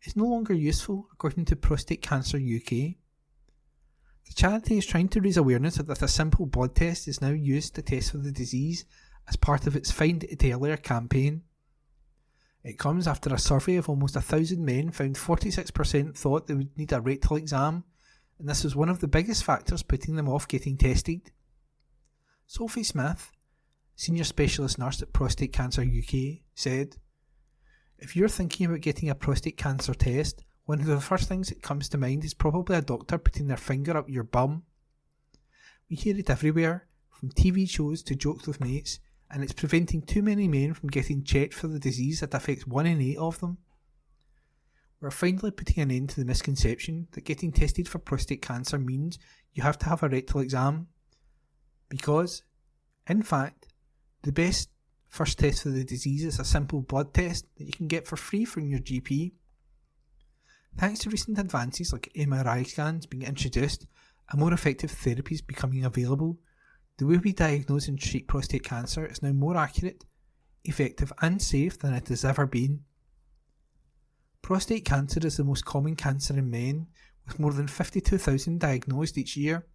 is no longer useful, according to Prostate Cancer UK. The charity is trying to raise awareness that a simple blood test is now used to test for the disease as part of its Find It Earlier campaign. It comes after a survey of almost 1,000 men found 46% thought they would need a rectal exam, and this was one of the biggest factors putting them off getting tested. Sophie Smith, Senior Specialist Nurse at Prostate Cancer UK, said, "If you're thinking about getting a prostate cancer test, one of the first things that comes to mind is probably a doctor putting their finger up your bum. We hear it everywhere, from TV shows to jokes with mates, and it's preventing too many men from getting checked for the disease that affects 1 in 8 of them. We're finally putting an end to the misconception that getting tested for prostate cancer means you have to have a rectal exam. Because, in fact, the best first test for the disease is a simple blood test that you can get for free from your GP. Thanks to recent advances like MRI scans being introduced and more effective therapies becoming available, the way we diagnose and treat prostate cancer is now more accurate, effective and safe than it has ever been. Prostate cancer is the most common cancer in men, with more than 52,000 diagnosed each year.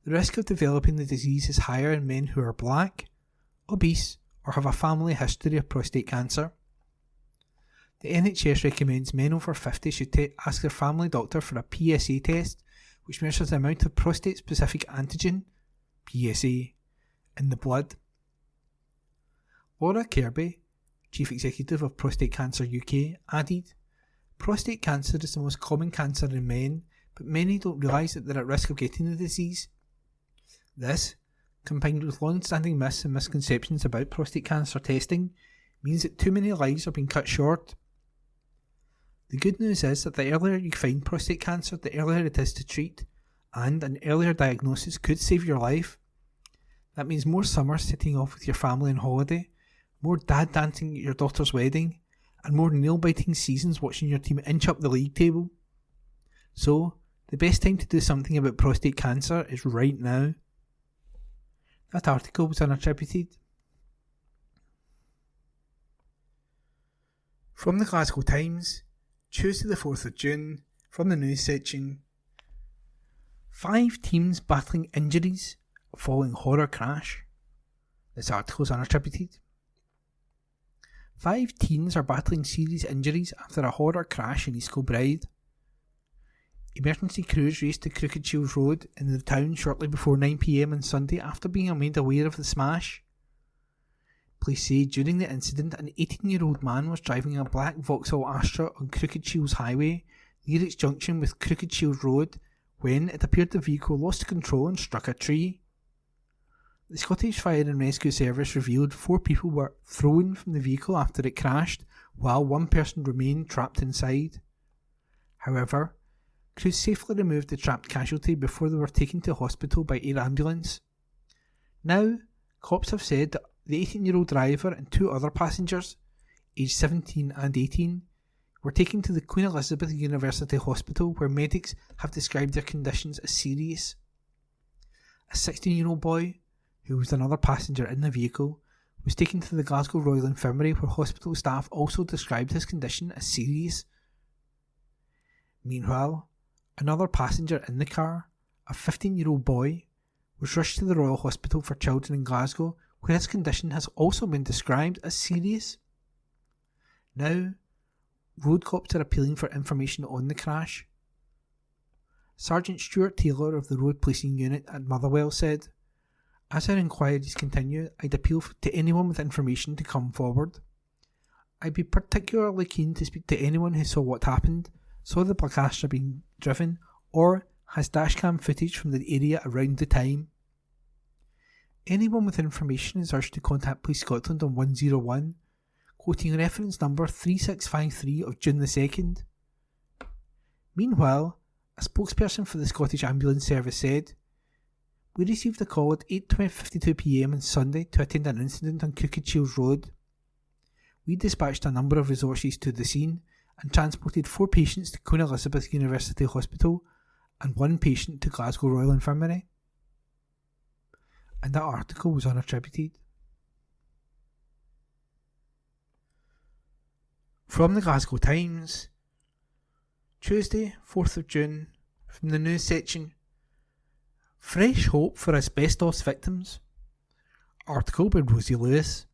The risk of developing the disease is higher in men who are black, obese, or have a family history of prostate cancer. The NHS recommends men over 50 should ask their family doctor for a PSA test, which measures the amount of prostate-specific antigen, PSA, in the blood. Laura Kirby, Chief Executive of Prostate Cancer UK, added, "Prostate cancer is the most common cancer in men, but many don't realise that they're at risk of getting the disease. This, combined with long-standing myths and misconceptions about prostate cancer testing, means that too many lives are being cut short. The good news is that the earlier you find prostate cancer, the earlier it is to treat, and an earlier diagnosis could save your life. That means more summers sitting off with your family on holiday, more dad dancing at your daughter's wedding, and more nail-biting seasons watching your team inch up the league table. So, the best time to do something about prostate cancer is right now." That article was unattributed. From the Glasgow Times, Tuesday the 4th of June, from the news section, 5 teams battling injuries following horror crash. This article is unattributed. 5 teens are battling serious injuries after a horror crash in East Kilbride. Emergency crews raced to Crooked Shields Road in the town shortly before 9 p.m. on Sunday after being made aware of the smash. Police say during the incident an 18-year-old man was driving a black Vauxhall Astra on Crooked Shields Highway near its junction with Crooked Shields Road when it appeared the vehicle lost control and struck a tree. The Scottish Fire and Rescue Service revealed 4 people were thrown from the vehicle after it crashed, while 1 person remained trapped inside. However, crews safely removed the trapped casualty before they were taken to hospital by air ambulance. Now, cops have said that the 18-year-old driver and 2 other passengers, aged 17 and 18, were taken to the Queen Elizabeth University Hospital where medics have described their conditions as serious. A 16-year-old boy, who was another passenger in the vehicle, was taken to the Glasgow Royal Infirmary, where hospital staff also described his condition as serious. Meanwhile, another passenger in the car, a 15-year-old boy, was rushed to the Royal Hospital for Children in Glasgow, where his condition has also been described as serious. Now, road cops are appealing for information on the crash. Sergeant Stuart Taylor of the Road Policing Unit at Motherwell said, "As our inquiries continue, I'd appeal to anyone with information to come forward. I'd be particularly keen to speak to anyone who saw what happened, saw the Blackastra being driven, or has dashcam footage from the area around the time. Anyone with information is urged to contact Police Scotland on 101, quoting reference number 3653 of June the 2nd. Meanwhile, a spokesperson for the Scottish Ambulance Service said, "We received a call at 8:52pm on Sunday to attend an incident on Crooked Shields Road. We dispatched a number of resources to the scene and transported 4 patients to Queen Elizabeth University Hospital and 1 patient to Glasgow Royal Infirmary." And that article was unattributed. From the Glasgow Times, Tuesday, 4th of June, from the news section, "Fresh hope for asbestos victims." Article by Rosie Lewis.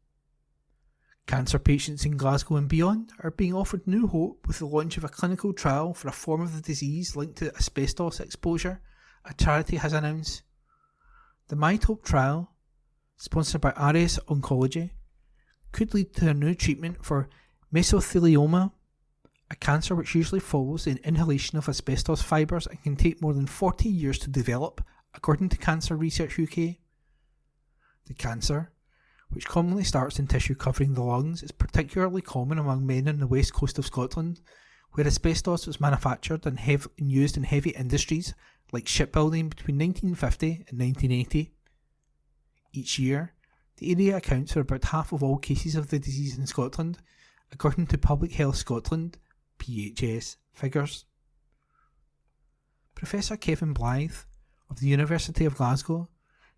Cancer patients in Glasgow and beyond are being offered new hope with the launch of a clinical trial for a form of the disease linked to asbestos exposure, a charity has announced. The MyTope trial, sponsored by RS Oncology, could lead to a new treatment for mesothelioma, a cancer which usually follows the inhalation of asbestos fibres and can take more than 40 years to develop, according to Cancer Research UK. The cancer, which commonly starts in tissue covering the lungs, is particularly common among men on the west coast of Scotland, where asbestos was manufactured and used in heavy industries like shipbuilding between 1950 and 1980. Each year, the area accounts for about half of all cases of the disease in Scotland, according to Public Health Scotland (PHS) figures. Professor Kevin Blythe of the University of Glasgow,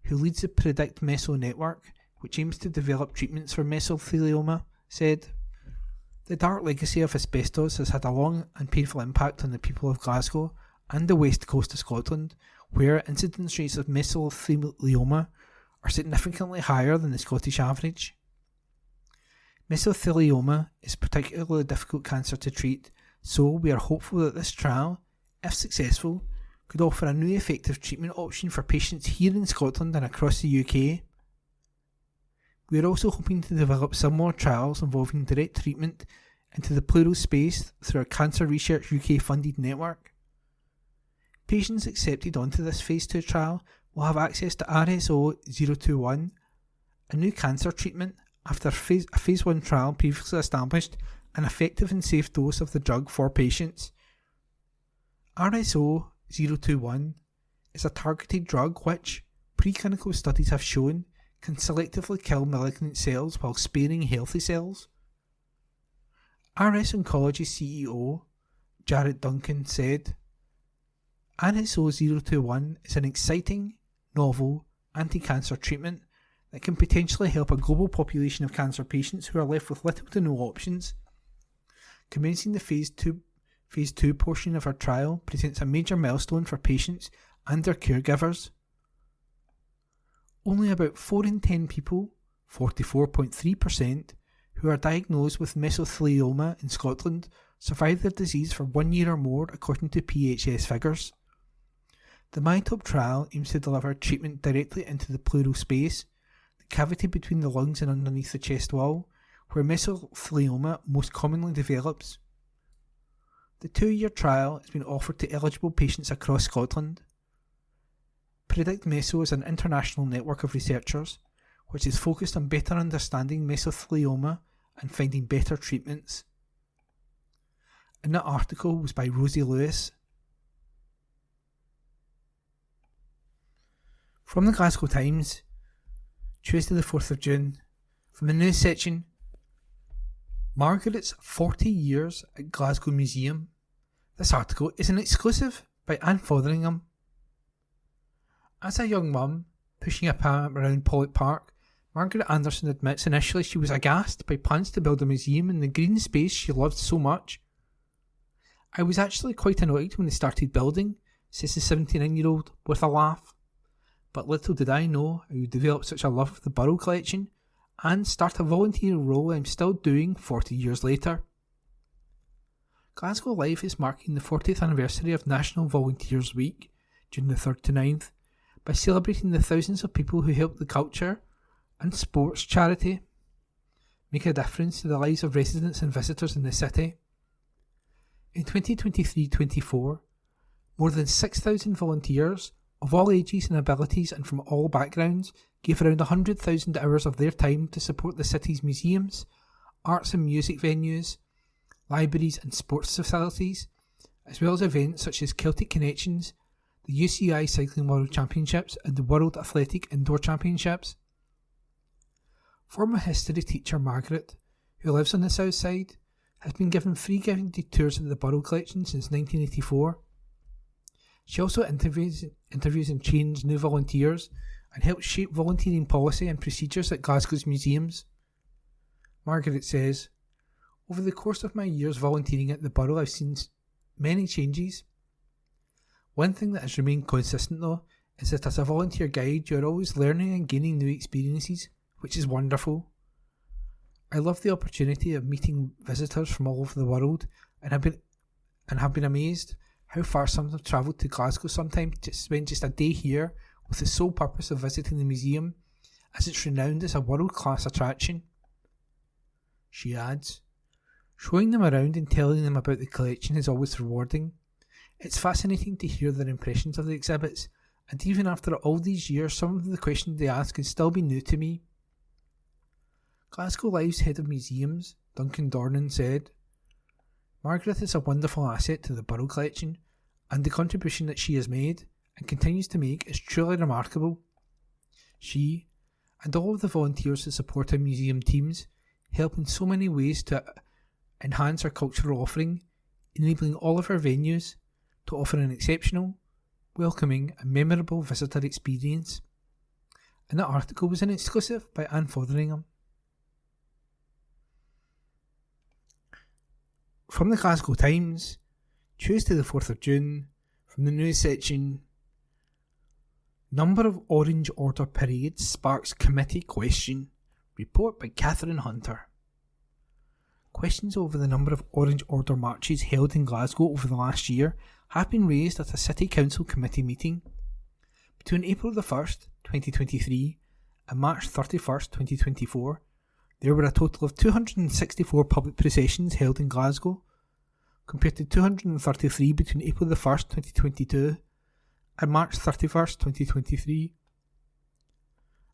who leads the Predict Meso network, which aims to develop treatments for mesothelioma, said, "The dark legacy of asbestos has had a long and painful impact on the people of Glasgow and the west coast of Scotland, where incidence rates of mesothelioma are significantly higher than the Scottish average. Mesothelioma is a particularly difficult cancer to treat, so we are hopeful that this trial, if successful, could offer a new effective treatment option for patients here in Scotland and across the UK. We are also hoping to develop some more trials involving direct treatment into the pleural space through our Cancer Research UK funded network. Patients accepted onto this Phase 2 trial will have access to RSO-021, a new cancer treatment after a Phase 1 trial previously established an effective and safe dose of the drug for patients. RSO-021 is a targeted drug which, preclinical studies have shown, can selectively kill malignant cells while sparing healthy cells. RS Oncology CEO Jared Duncan said, RSO-021 is an exciting, novel, anti-cancer treatment that can potentially help a global population of cancer patients who are left with little to no options. Commencing the Phase 2 portion of our trial presents a major milestone for patients and their caregivers. Only about 4 in 10 people, 44.3%, who are diagnosed with mesothelioma in Scotland survive the disease for 1 year or more, according to PHS figures. The MyTope trial aims to deliver treatment directly into the pleural space, the cavity between the lungs and underneath the chest wall, where mesothelioma most commonly develops. The 2-year trial has been offered to eligible patients across Scotland. Predict Meso is an international network of researchers which is focused on better understanding mesothelioma and finding better treatments. And that article was by Rosie Lewis. From the Glasgow Times, Tuesday the 4th of June, from the news section, Margaret's 40 years at Glasgow Museum. This article is an exclusive by Anne Fotheringham. As a young mum, pushing a pram around Pollock Park, Margaret Anderson admits initially she was aghast by plans to build a museum in the green space she loved so much. "I was actually quite annoyed when they started building," says the 79-year-old with a laugh. "But little did I know I would develop such a love of the Burrell collection and start a volunteer role I'm still doing 40 years later." Glasgow Live is marking the 40th anniversary of National Volunteers Week, June the 3rd to 9th, by celebrating the thousands of people who help the culture and sports charity make a difference to the lives of residents and visitors in the city. In 2023-24, more than 6,000 volunteers of all ages and abilities and from all backgrounds gave around 100,000 hours of their time to support the city's museums, arts and music venues, libraries and sports facilities, as well as events such as Celtic Connections, the UCI Cycling World Championships and the World Athletic Indoor Championships. Former history teacher Margaret, who lives on the south side, has been given free guided tours of the Burrell collection since 1984. She also interviews and trains new volunteers and helps shape volunteering policy and procedures at Glasgow's museums. Margaret says, "Over the course of my years volunteering at the Burrell, I've seen many changes. One thing that has remained consistent though is that as a volunteer guide you're always learning and gaining new experiences, which is wonderful. I love the opportunity of meeting visitors from all over the world and have been amazed how far some have travelled to Glasgow sometimes to spend just a day here with the sole purpose of visiting the museum, as it's renowned as a world-class attraction." She adds, "Showing them around and telling them about the collection is always rewarding. It's fascinating to hear their impressions of the exhibits, and even after all these years, some of the questions they ask can still be new to me." Glasgow Live's head of museums, Duncan Dornan, said, "Margaret is a wonderful asset to the Burrell collection, and the contribution that she has made and continues to make is truly remarkable. She, and all of the volunteers who support our museum teams, help in so many ways to enhance our cultural offering, enabling all of our venues to offer an exceptional, welcoming and memorable visitor experience." And that article was an exclusive by Anne Fotheringham. From the Glasgow Times, Tuesday the 4th of June, from the news section, "Number of Orange Order parades sparks committee question." Report by Catherine Hunter. Questions over the number of Orange Order marches held in Glasgow over the last year have been raised at a City Council committee meeting. Between April the 1st, 2023 and March 31st, 2024, there were a total of 264 public processions held in Glasgow, compared to 233 between April the 1st, 2022 and March 31st, 2023.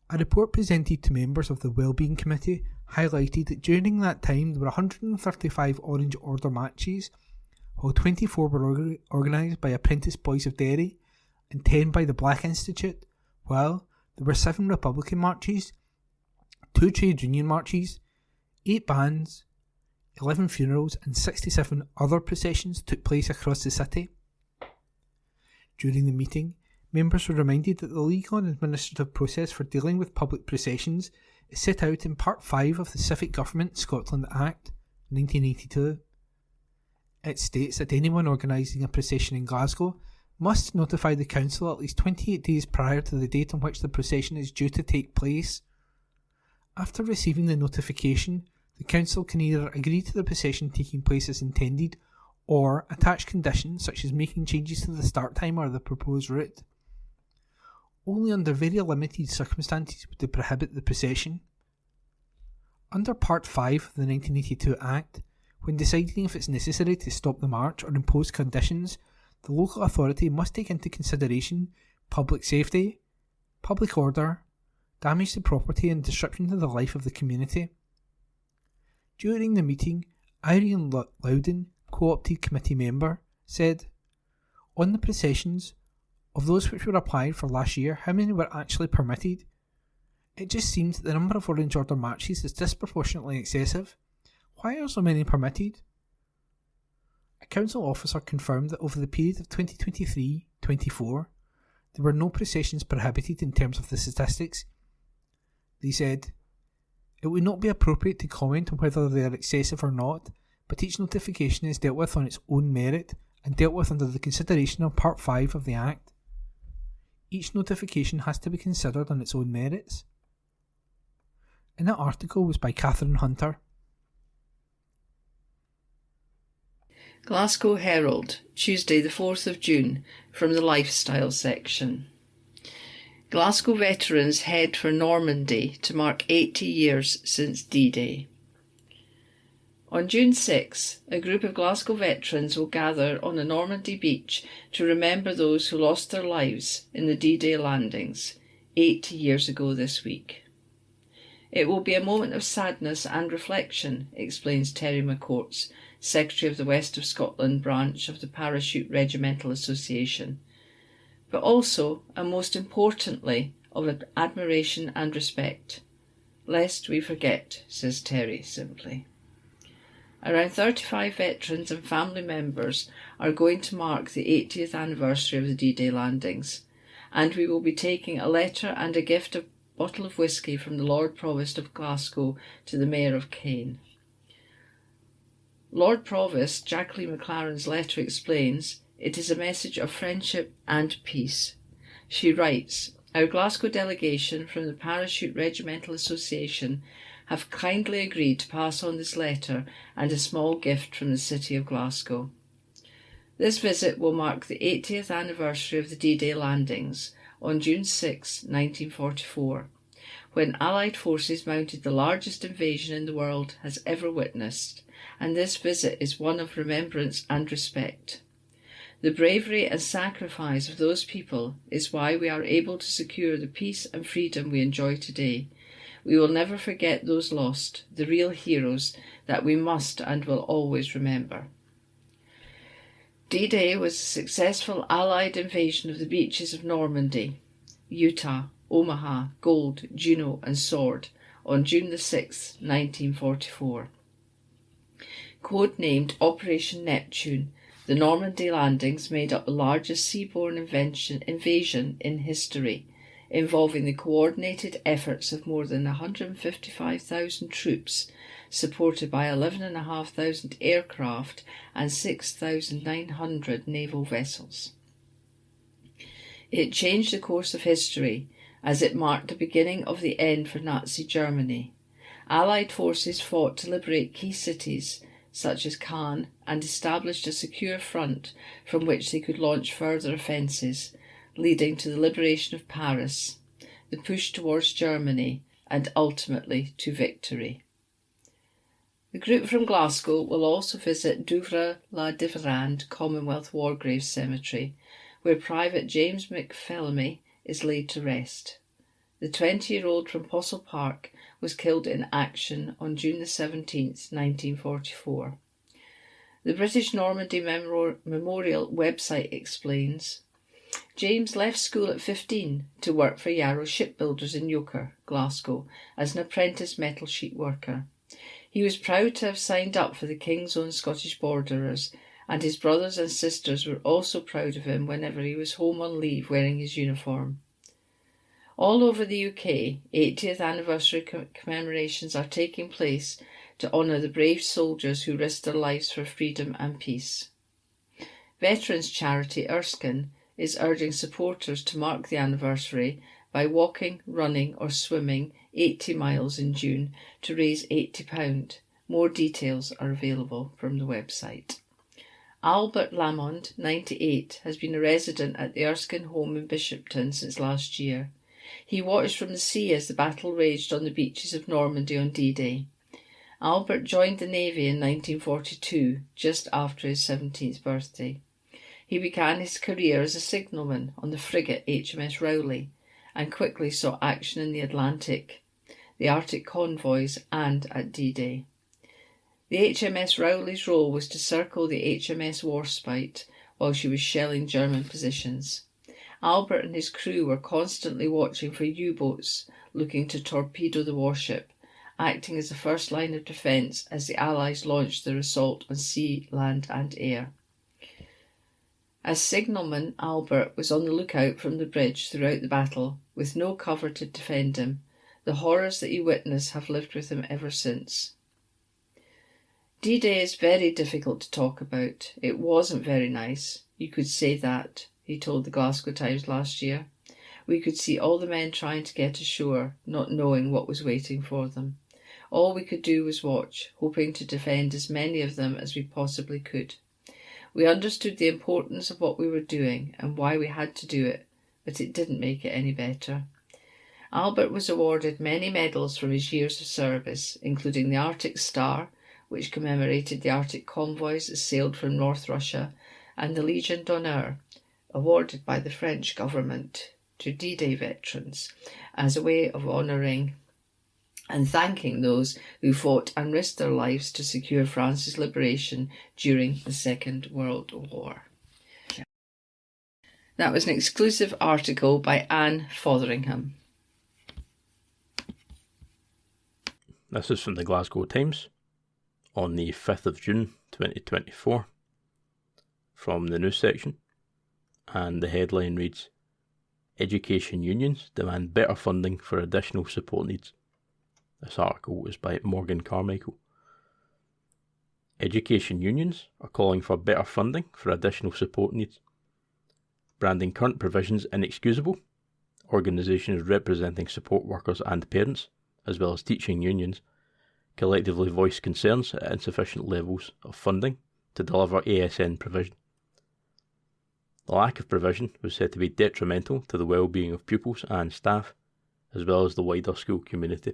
A report presented to members of the Wellbeing Committee highlighted that during that time there were 135 Orange Order marches, while 24 were organised by Apprentice Boys of Derry and 10 by the Black Institute, while there were 7 Republican marches, 2 trade union marches, 8 bands, 11 funerals and 67 other processions took place across the city. During the meeting, members were reminded that the legal and administrative process for dealing with public processions is set out in Part 5 of the Civic Government Scotland Act 1982. It states that anyone organising a procession in Glasgow must notify the council at least 28 days prior to the date on which the procession is due to take place. After receiving the notification, the council can either agree to the procession taking place as intended or attach conditions such as making changes to the start time or the proposed route. Only under very limited circumstances would they prohibit the procession. Under Part 5 of the 1982 Act, when deciding if it's necessary to stop the march or impose conditions, the local authority must take into consideration public safety, public order, damage to property and disruption to the life of the community. During the meeting, Irene Loudon, co-opted committee member, said, "On the processions, of those which were applied for last year, how many were actually permitted? It just seems that the number of Orange Order marches is disproportionately excessive. Why are so many permitted?" A council officer confirmed that over the period of 2023-24, there were no processions prohibited in terms of the statistics. They said, "It would not be appropriate to comment on whether they are excessive or not, but each notification is dealt with on its own merit and dealt with under the consideration of Part 5 of the Act. Each notification has to be considered on its own merits." And that article was by Catherine Hunter. Glasgow Herald, Tuesday the 4th of June, from the Lifestyle section. Glasgow veterans head for Normandy to mark 80 years since D-Day. On June 6, a group of Glasgow veterans will gather on a Normandy beach to remember those who lost their lives in the D-Day landings 80 years ago this week. It will be a moment of sadness and reflection, explains Terry McCourts, Secretary of the West of Scotland branch of the Parachute Regimental Association, but also, and most importantly, of admiration and respect. Lest we forget, says Terry simply. Around 35 veterans and family members are going to mark the 80th anniversary of the D-Day landings, and we will be taking a letter and a gift of bottle of whisky from the Lord Provost of Glasgow to the Mayor of Caen. Lord Provost Jacqueline McLaren's letter explains it is a message of friendship and peace. She writes, "Our Glasgow delegation from the Parachute Regimental Association have kindly agreed to pass on this letter and a small gift from the city of Glasgow. This visit will mark the 80th anniversary of the D-Day landings on June 6, 1944, when Allied forces mounted the largest invasion in the world has ever witnessed, and this visit is one of remembrance and respect. The bravery and sacrifice of those people is why we are able to secure the peace and freedom we enjoy today. We will never forget those lost, the real heroes that we must and will always remember." D-Day was a successful Allied invasion of the beaches of Normandy, Utah, Omaha, Gold, Juno and Sword on June the 6th, 1944. Codenamed Operation Neptune, the Normandy landings made up the largest seaborne invasion in history, involving the coordinated efforts of more than 155,000 troops, supported by 11,500 aircraft and 6,900 naval vessels. It changed the course of history, as it marked the beginning of the end for Nazi Germany. Allied forces fought to liberate key cities, such as Caen, and established a secure front from which they could launch further offences, leading to the liberation of Paris, the push towards Germany, and ultimately to victory. The group from Glasgow will also visit Douvres-la-Diverande Commonwealth War Graves Cemetery, where Private James McPhillamy is laid to rest. The 20-year-old from Postle Park was killed in action on June the 17th, 1944. The British Normandy Memorial website explains, James left school at 15 to work for Yarrow Shipbuilders in Yoker, Glasgow, as an apprentice metal sheet worker. He was proud to have signed up for the King's Own Scottish Borderers, and his brothers and sisters were also proud of him whenever he was home on leave wearing his uniform. All over the UK, 80th anniversary commemorations are taking place to honour the brave soldiers who risked their lives for freedom and peace. Veterans charity Erskine is urging supporters to mark the anniversary by walking, running or swimming 80 miles in June to raise £80. More details are available from the website. Albert Lamond, 98, has been a resident at the Erskine home in Bishopton since last year. He watched from the sea as the battle raged on the beaches of Normandy on D-Day. Albert joined the Navy in 1942, just after his 17th birthday. He began his career as a signalman on the frigate HMS Rowley and quickly saw action in the Atlantic, the Arctic convoys and at D-Day. The HMS Rowley's role was to circle the HMS Warspite while she was shelling German positions. Albert and his crew were constantly watching for U-boats looking to torpedo the warship, acting as the first line of defence as the Allies launched their assault on sea, land and air. As signalman, Albert was on the lookout from the bridge throughout the battle, with no cover to defend him, The horrors that he witnessed have lived with him ever since. D-Day is very difficult to talk about. It wasn't very nice. You could say that, he told the Glasgow Times last year. We could see all the men trying to get ashore, not knowing what was waiting for them. All we could do was watch, hoping to defend as many of them as we possibly could. We understood the importance of what we were doing and why we had to do it, but it didn't make it any better. Albert was awarded many medals for his years of service, including the Arctic Star, which commemorated the Arctic convoys that sailed from North Russia, and the Legion d'Honneur, awarded by the French government to D-Day veterans as a way of honouring and thanking those who fought and risked their lives to secure France's liberation during the Second World War. That was an exclusive article by Anne Fotheringham. This is from the Glasgow Times on the 5th of June 2024 from the news section, and the headline reads, Education unions demand better funding for additional support needs. This article was by Morgan Carmichael. Education unions are calling for better funding for additional support needs. Branding current provisions inexcusable, organisations representing support workers and parents, as well as teaching unions, collectively voiced concerns at insufficient levels of funding to deliver ASN provision. The lack of provision was said to be detrimental to the well-being of pupils and staff, as well as the wider school community.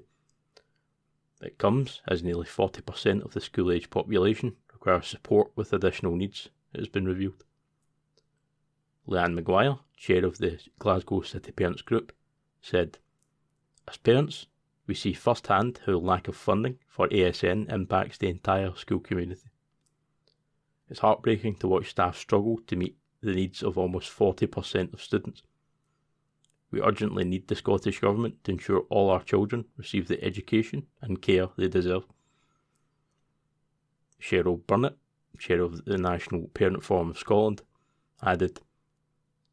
It comes as nearly 40% of the school-age population require support with additional needs, it has been revealed. Leanne Maguire, chair of the Glasgow City Parents Group, said, As parents, we see firsthand how lack of funding for ASN impacts the entire school community. It's heartbreaking to watch staff struggle to meet the needs of almost 40% of students. We urgently need the Scottish Government to ensure all our children receive the education and care they deserve. Cheryl Burnett, chair of the National Parent Forum of Scotland, added,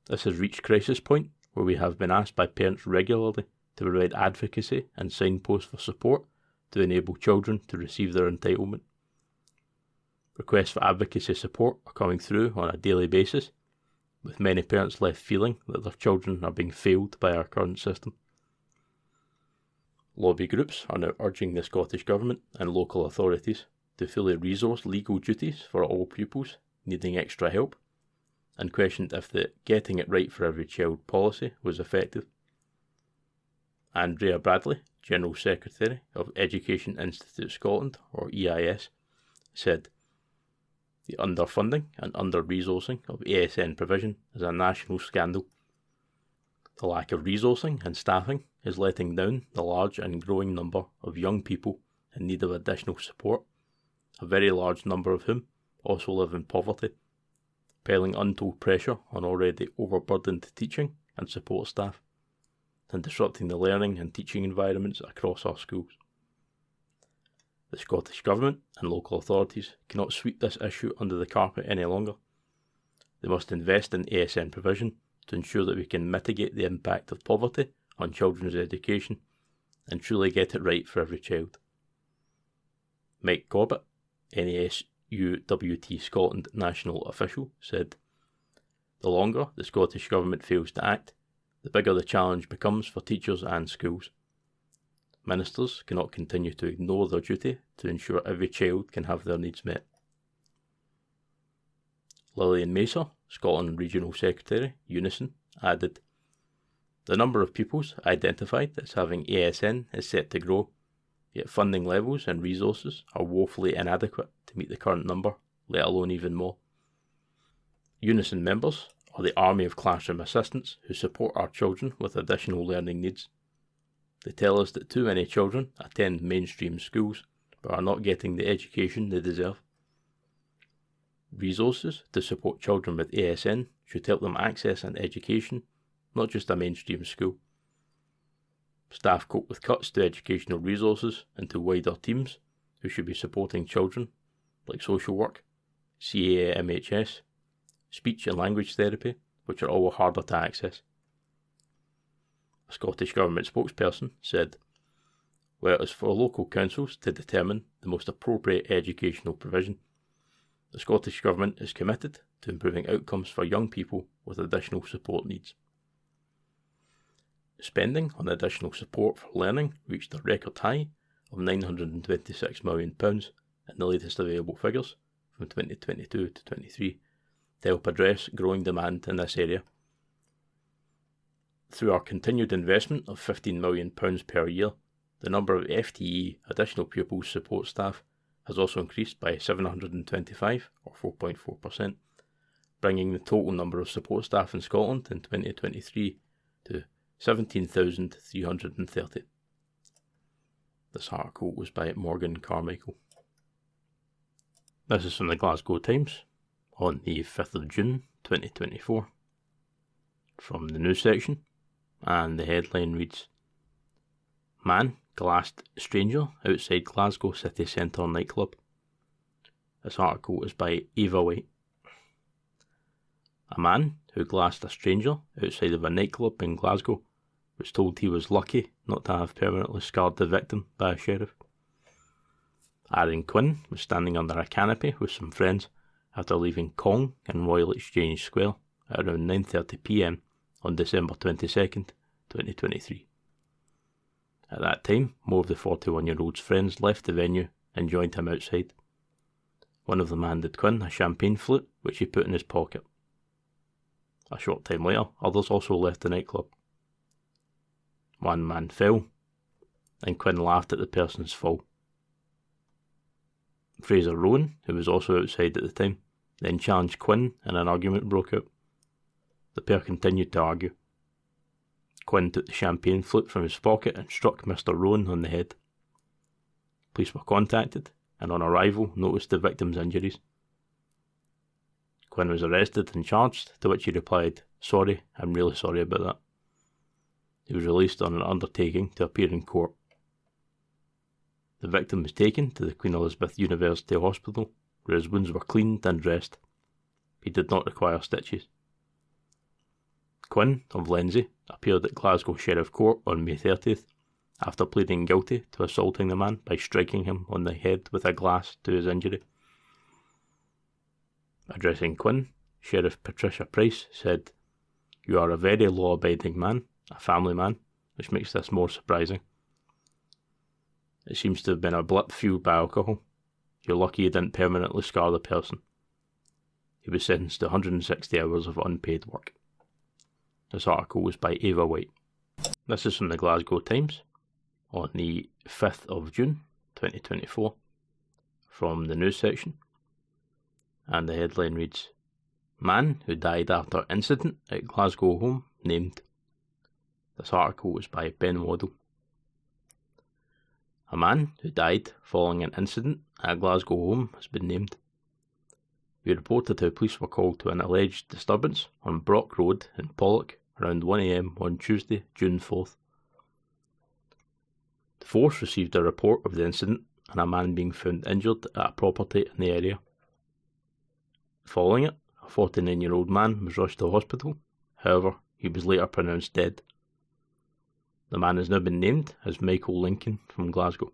This has reached crisis point where we have been asked by parents regularly to provide advocacy and signposts for support to enable children to receive their entitlement. Requests for advocacy support are coming through on a daily basis, with many parents left feeling that their children are being failed by our current system. Lobby groups are now urging the Scottish Government and local authorities to fully resource legal duties for all pupils needing extra help, and questioned if the Getting It Right for Every Child policy was effective. Andrea Bradley, General Secretary of Education Institute Scotland, or EIS, said, The underfunding and under-resourcing of ASN provision is a national scandal. The lack of resourcing and staffing is letting down the large and growing number of young people in need of additional support, a very large number of whom also live in poverty, piling untold pressure on already overburdened teaching and support staff, and disrupting the learning and teaching environments across our schools. The Scottish Government and local authorities cannot sweep this issue under the carpet any longer. They must invest in ASN provision to ensure that we can mitigate the impact of poverty on children's education and truly get it right for every child. Mike Corbett, NASUWT Scotland national official, said, The longer the Scottish Government fails to act, the bigger the challenge becomes for teachers and schools. Ministers cannot continue to ignore their duty to ensure every child can have their needs met. Lillian Macer, Scotland Regional Secretary, Unison, added, The number of pupils identified as having ASN is set to grow, yet funding levels and resources are woefully inadequate to meet the current number, let alone even more. Unison members are the army of classroom assistants who support our children with additional learning needs. They tell us that too many children attend mainstream schools but are not getting the education they deserve. Resources to support children with ASN should help them access an education, not just a mainstream school. Staff cope with cuts to educational resources and to wider teams who should be supporting children, like social work, CAMHS, speech and language therapy, which are all harder to access. A Scottish Government spokesperson said, where it is for local councils to determine the most appropriate educational provision. The Scottish Government is committed to improving outcomes for young people with additional support needs. Spending on additional support for learning reached a record high of £926 million in the latest available figures from 2022 to 23 to help address growing demand in this area. Through our continued investment of £15 million per year, the number of FTE additional pupils support staff has also increased by 725 or 4.4%, bringing the total number of support staff in Scotland in 2023 to 17,330. This article was by Morgan Carmichael. This is from the Glasgow Times on the 5th of June 2024, from the news section, and the headline reads, Man glassed stranger outside Glasgow city centre nightclub. This article is by Eva White. A man who glassed a stranger outside of a nightclub in Glasgow was told he was lucky not to have permanently scarred the victim by a sheriff. Aaron Quinn was standing under a canopy with some friends after leaving Kong in Royal Exchange Square at around 9:30 p.m. on December 22nd, 2023. At that time, more of the 41-year-old's friends left the venue and joined him outside. One of them handed Quinn a champagne flute, which he put in his pocket. A short time later, others also left the nightclub. One man fell, and Quinn laughed at the person's fall. Fraser Rowan, who was also outside at the time, then challenged Quinn and an argument broke out. The pair continued to argue. Quinn took the champagne flute from his pocket and struck Mr. Rowan on the head. Police were contacted and on arrival noticed the victim's injuries. Quinn was arrested and charged, to which he replied, "Sorry, I'm really sorry about that." He was released on an undertaking to appear in court. The victim was taken to the Queen Elizabeth University Hospital, where his wounds were cleaned and dressed. He did not require stitches. Quinn, of Lenzie, appeared at Glasgow Sheriff Court on May 30th, after pleading guilty to assaulting the man by striking him on the head with a glass to his injury. Addressing Quinn, Sheriff Patricia Price said, "You are a very law-abiding man, a family man, which makes this more surprising. It seems to have been a blip fueled by alcohol. You're lucky you didn't permanently scar the person." He was sentenced to 160 hours of unpaid work. This article was by Eva White. This is from the Glasgow Times on the 5th of June 2024, from the news section, and the headline reads, Man who died after incident at Glasgow home named. This article was by Ben Waddell. A man who died following an incident at a Glasgow home has been named. We reported how police were called to an alleged disturbance on Brock Road in Pollock around 1 a.m. on Tuesday, June 4th. The force received a report of the incident and a man being found injured at a property in the area. Following it, a 49-year-old man was rushed to hospital. However, he was later pronounced dead. The man has now been named as Michael Lincoln from Glasgow.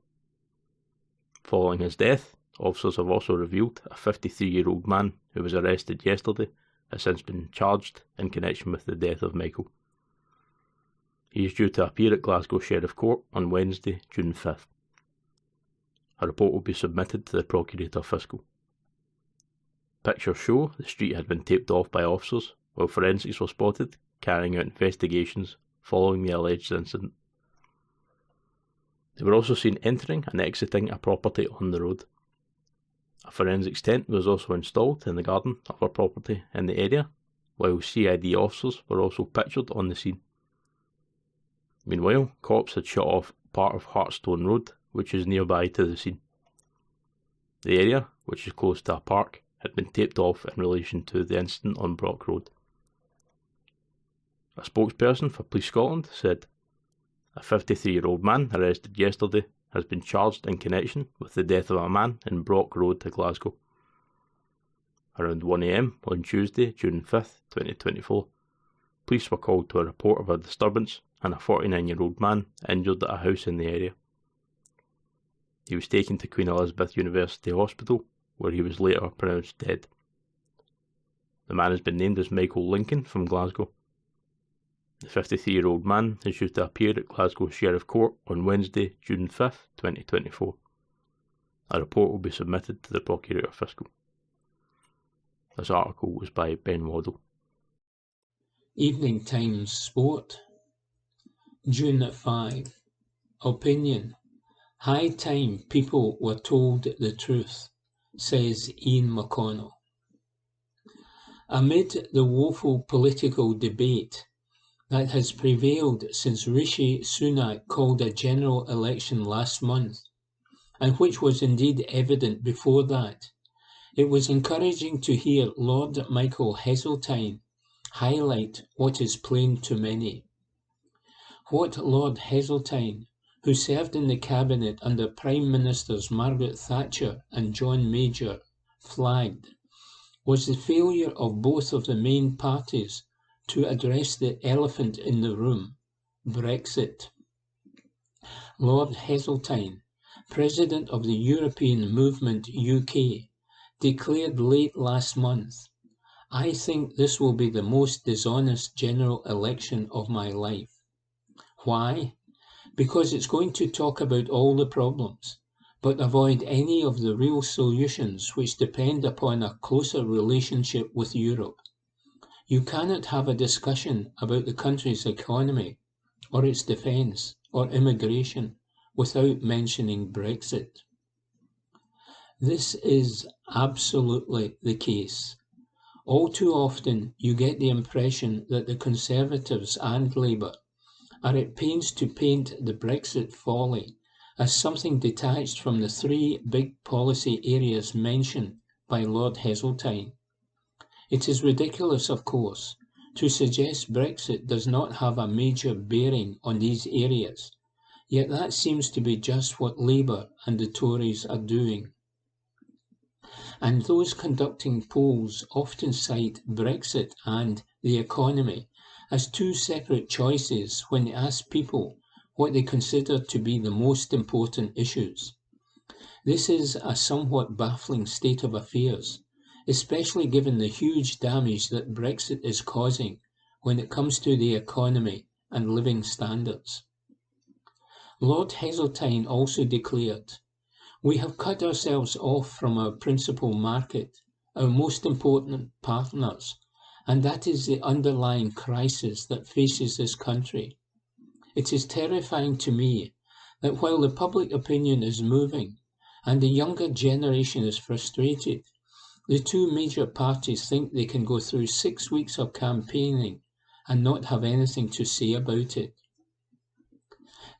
Following his death, officers have also revealed a 53-year-old man who was arrested yesterday has since been charged in connection with the death of Michael. He is due to appear at Glasgow Sheriff Court on Wednesday, June 5th. A report will be submitted to the Procurator Fiscal. Pictures show the street had been taped off by officers while forensics were spotted carrying out investigations following the alleged incident. They were also seen entering and exiting a property on the road. A forensics tent was also installed in the garden of a property in the area, while CID officers were also pictured on the scene. Meanwhile, cops had shut off part of Hartstone Road, which is nearby to the scene. The area, which is close to a park, had been taped off in relation to the incident on Brock Road. A spokesperson for Police Scotland said, "A 53-year-old man arrested yesterday has been charged in connection with the death of a man in Brock Road, Glasgow. Around 1 a.m. on Tuesday, June 5th, 2024, police were called to a report of a disturbance and a 49-year-old man injured at a house in the area. He was taken to Queen Elizabeth University Hospital, where he was later pronounced dead. The man has been named as Michael Lincoln from Glasgow. The 53-year-old man is due to appear at Glasgow Sheriff Court on Wednesday, June 5th, 2024. A report will be submitted to the Procurator Fiscal. This article was by Ben Waddell. Evening Times Sport, June 5. Opinion. High time people were told the truth, says Ian McConnell. Amid the woeful political debate that has prevailed since Rishi Sunak called a general election last month, and which was indeed evident before that, it was encouraging to hear Lord Michael Heseltine highlight what is plain to many. What Lord Heseltine, who served in the cabinet under Prime Ministers Margaret Thatcher and John Major, flagged was the failure of both of the main parties to address the elephant in the room, Brexit. Lord Heseltine, President of the European Movement UK, declared late last month, "I think this will be the most dishonest general election of my life." Why? Because it's going to talk about all the problems, but avoid any of the real solutions which depend upon a closer relationship with Europe. You cannot have a discussion about the country's economy, or its defence, or immigration, without mentioning Brexit. This is absolutely the case. All too often you get the impression that the Conservatives and Labour are at pains to paint the Brexit folly as something detached from the three big policy areas mentioned by Lord Heseltine. It is ridiculous, of course, to suggest Brexit does not have a major bearing on these areas, yet that seems to be just what Labour and the Tories are doing. And those conducting polls often cite Brexit and the economy as two separate choices when they ask people what they consider to be the most important issues. This is a somewhat baffling state of affairs, especially given the huge damage that Brexit is causing when it comes to the economy and living standards. Lord Heseltine also declared, "We have cut ourselves off from our principal market, our most important partners, and that is the underlying crisis that faces this country. It is terrifying to me that while the public opinion is moving and the younger generation is frustrated, the two major parties think they can go through 6 weeks of campaigning and not have anything to say about it."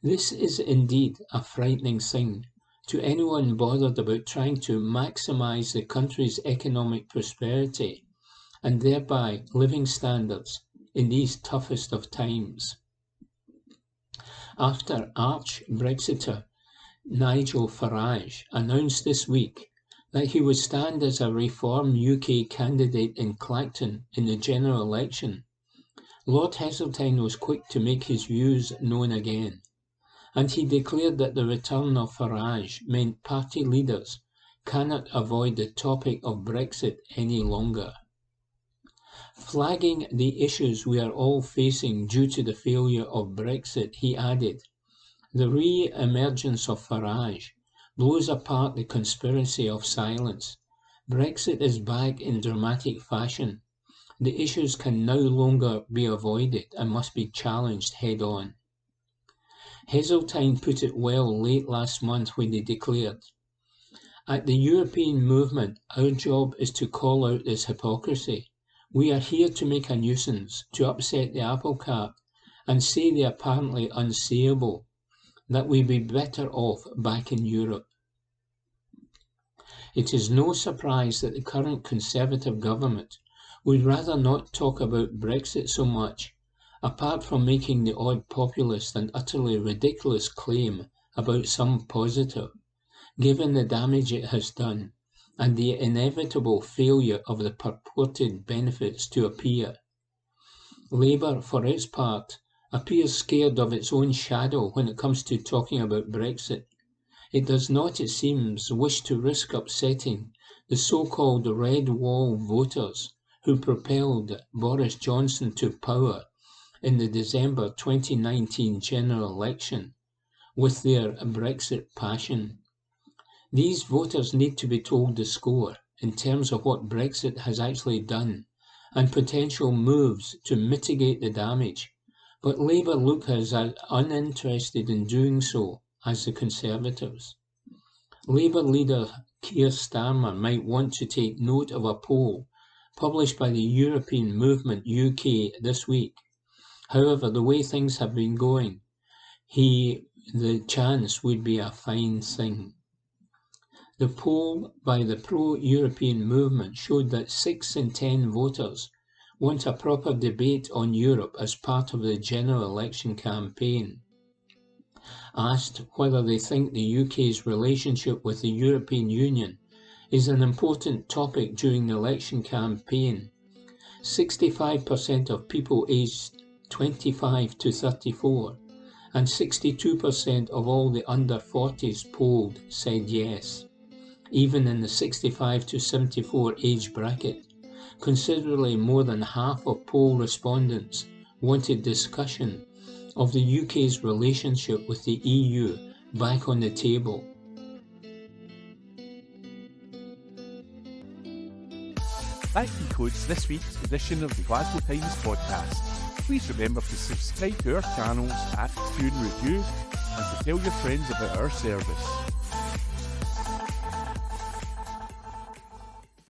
This is indeed a frightening thing to anyone bothered about trying to maximise the country's economic prosperity and thereby living standards in these toughest of times. After arch-Brexiter Nigel Farage announced this week that he would stand as a Reform UK candidate in Clacton in the general election, Lord Heseltine was quick to make his views known again, and he declared that the return of Farage meant party leaders cannot avoid the topic of Brexit any longer. Flagging the issues we are all facing due to the failure of Brexit, he added, "The re-emergence of Farage blows apart the conspiracy of silence. Brexit is back in dramatic fashion. The issues can no longer be avoided and must be challenged head-on." Heseltine put it well late last month when he declared, "At the European movement, our job is to call out this hypocrisy. We are here to make a nuisance, to upset the apple cart, and say the apparently unsayable, that we'd be better off back in Europe." It is no surprise that the current Conservative government would rather not talk about Brexit so much, apart from making the odd populist and utterly ridiculous claim about some positive, given the damage it has done and the inevitable failure of the purported benefits to appear. Labour, for its part, appears scared of its own shadow when it comes to talking about Brexit. it does not, it seems, wish to risk upsetting the so-called Red Wall voters who propelled Boris Johnson to power in the December 2019 general election with their Brexit passion. These voters need to be told the score in terms of what Brexit has actually done and potential moves to mitigate the damage, but Labour look as uninterested in doing so as the Conservatives. Labour leader Keir Starmer might want to take note of a poll published by the European Movement UK this week. However, the way things have been going, the chance would be a fine thing. The poll by the pro-European movement showed that 6 in 10 voters want a proper debate on Europe as part of the general election campaign. Asked whether they think the UK's relationship with the European Union is an important topic during the election campaign, 65% of people aged 25 to 34 and 62% of all the under 40s polled said yes. Even in the 65 to 74 age bracket, considerably more than half of poll respondents wanted discussion of the UK's relationship with the EU back on the table. That concludes this week's edition of the Glasgow Times podcast. Please remember to subscribe to our channels at Tune Review and to tell your friends about our service.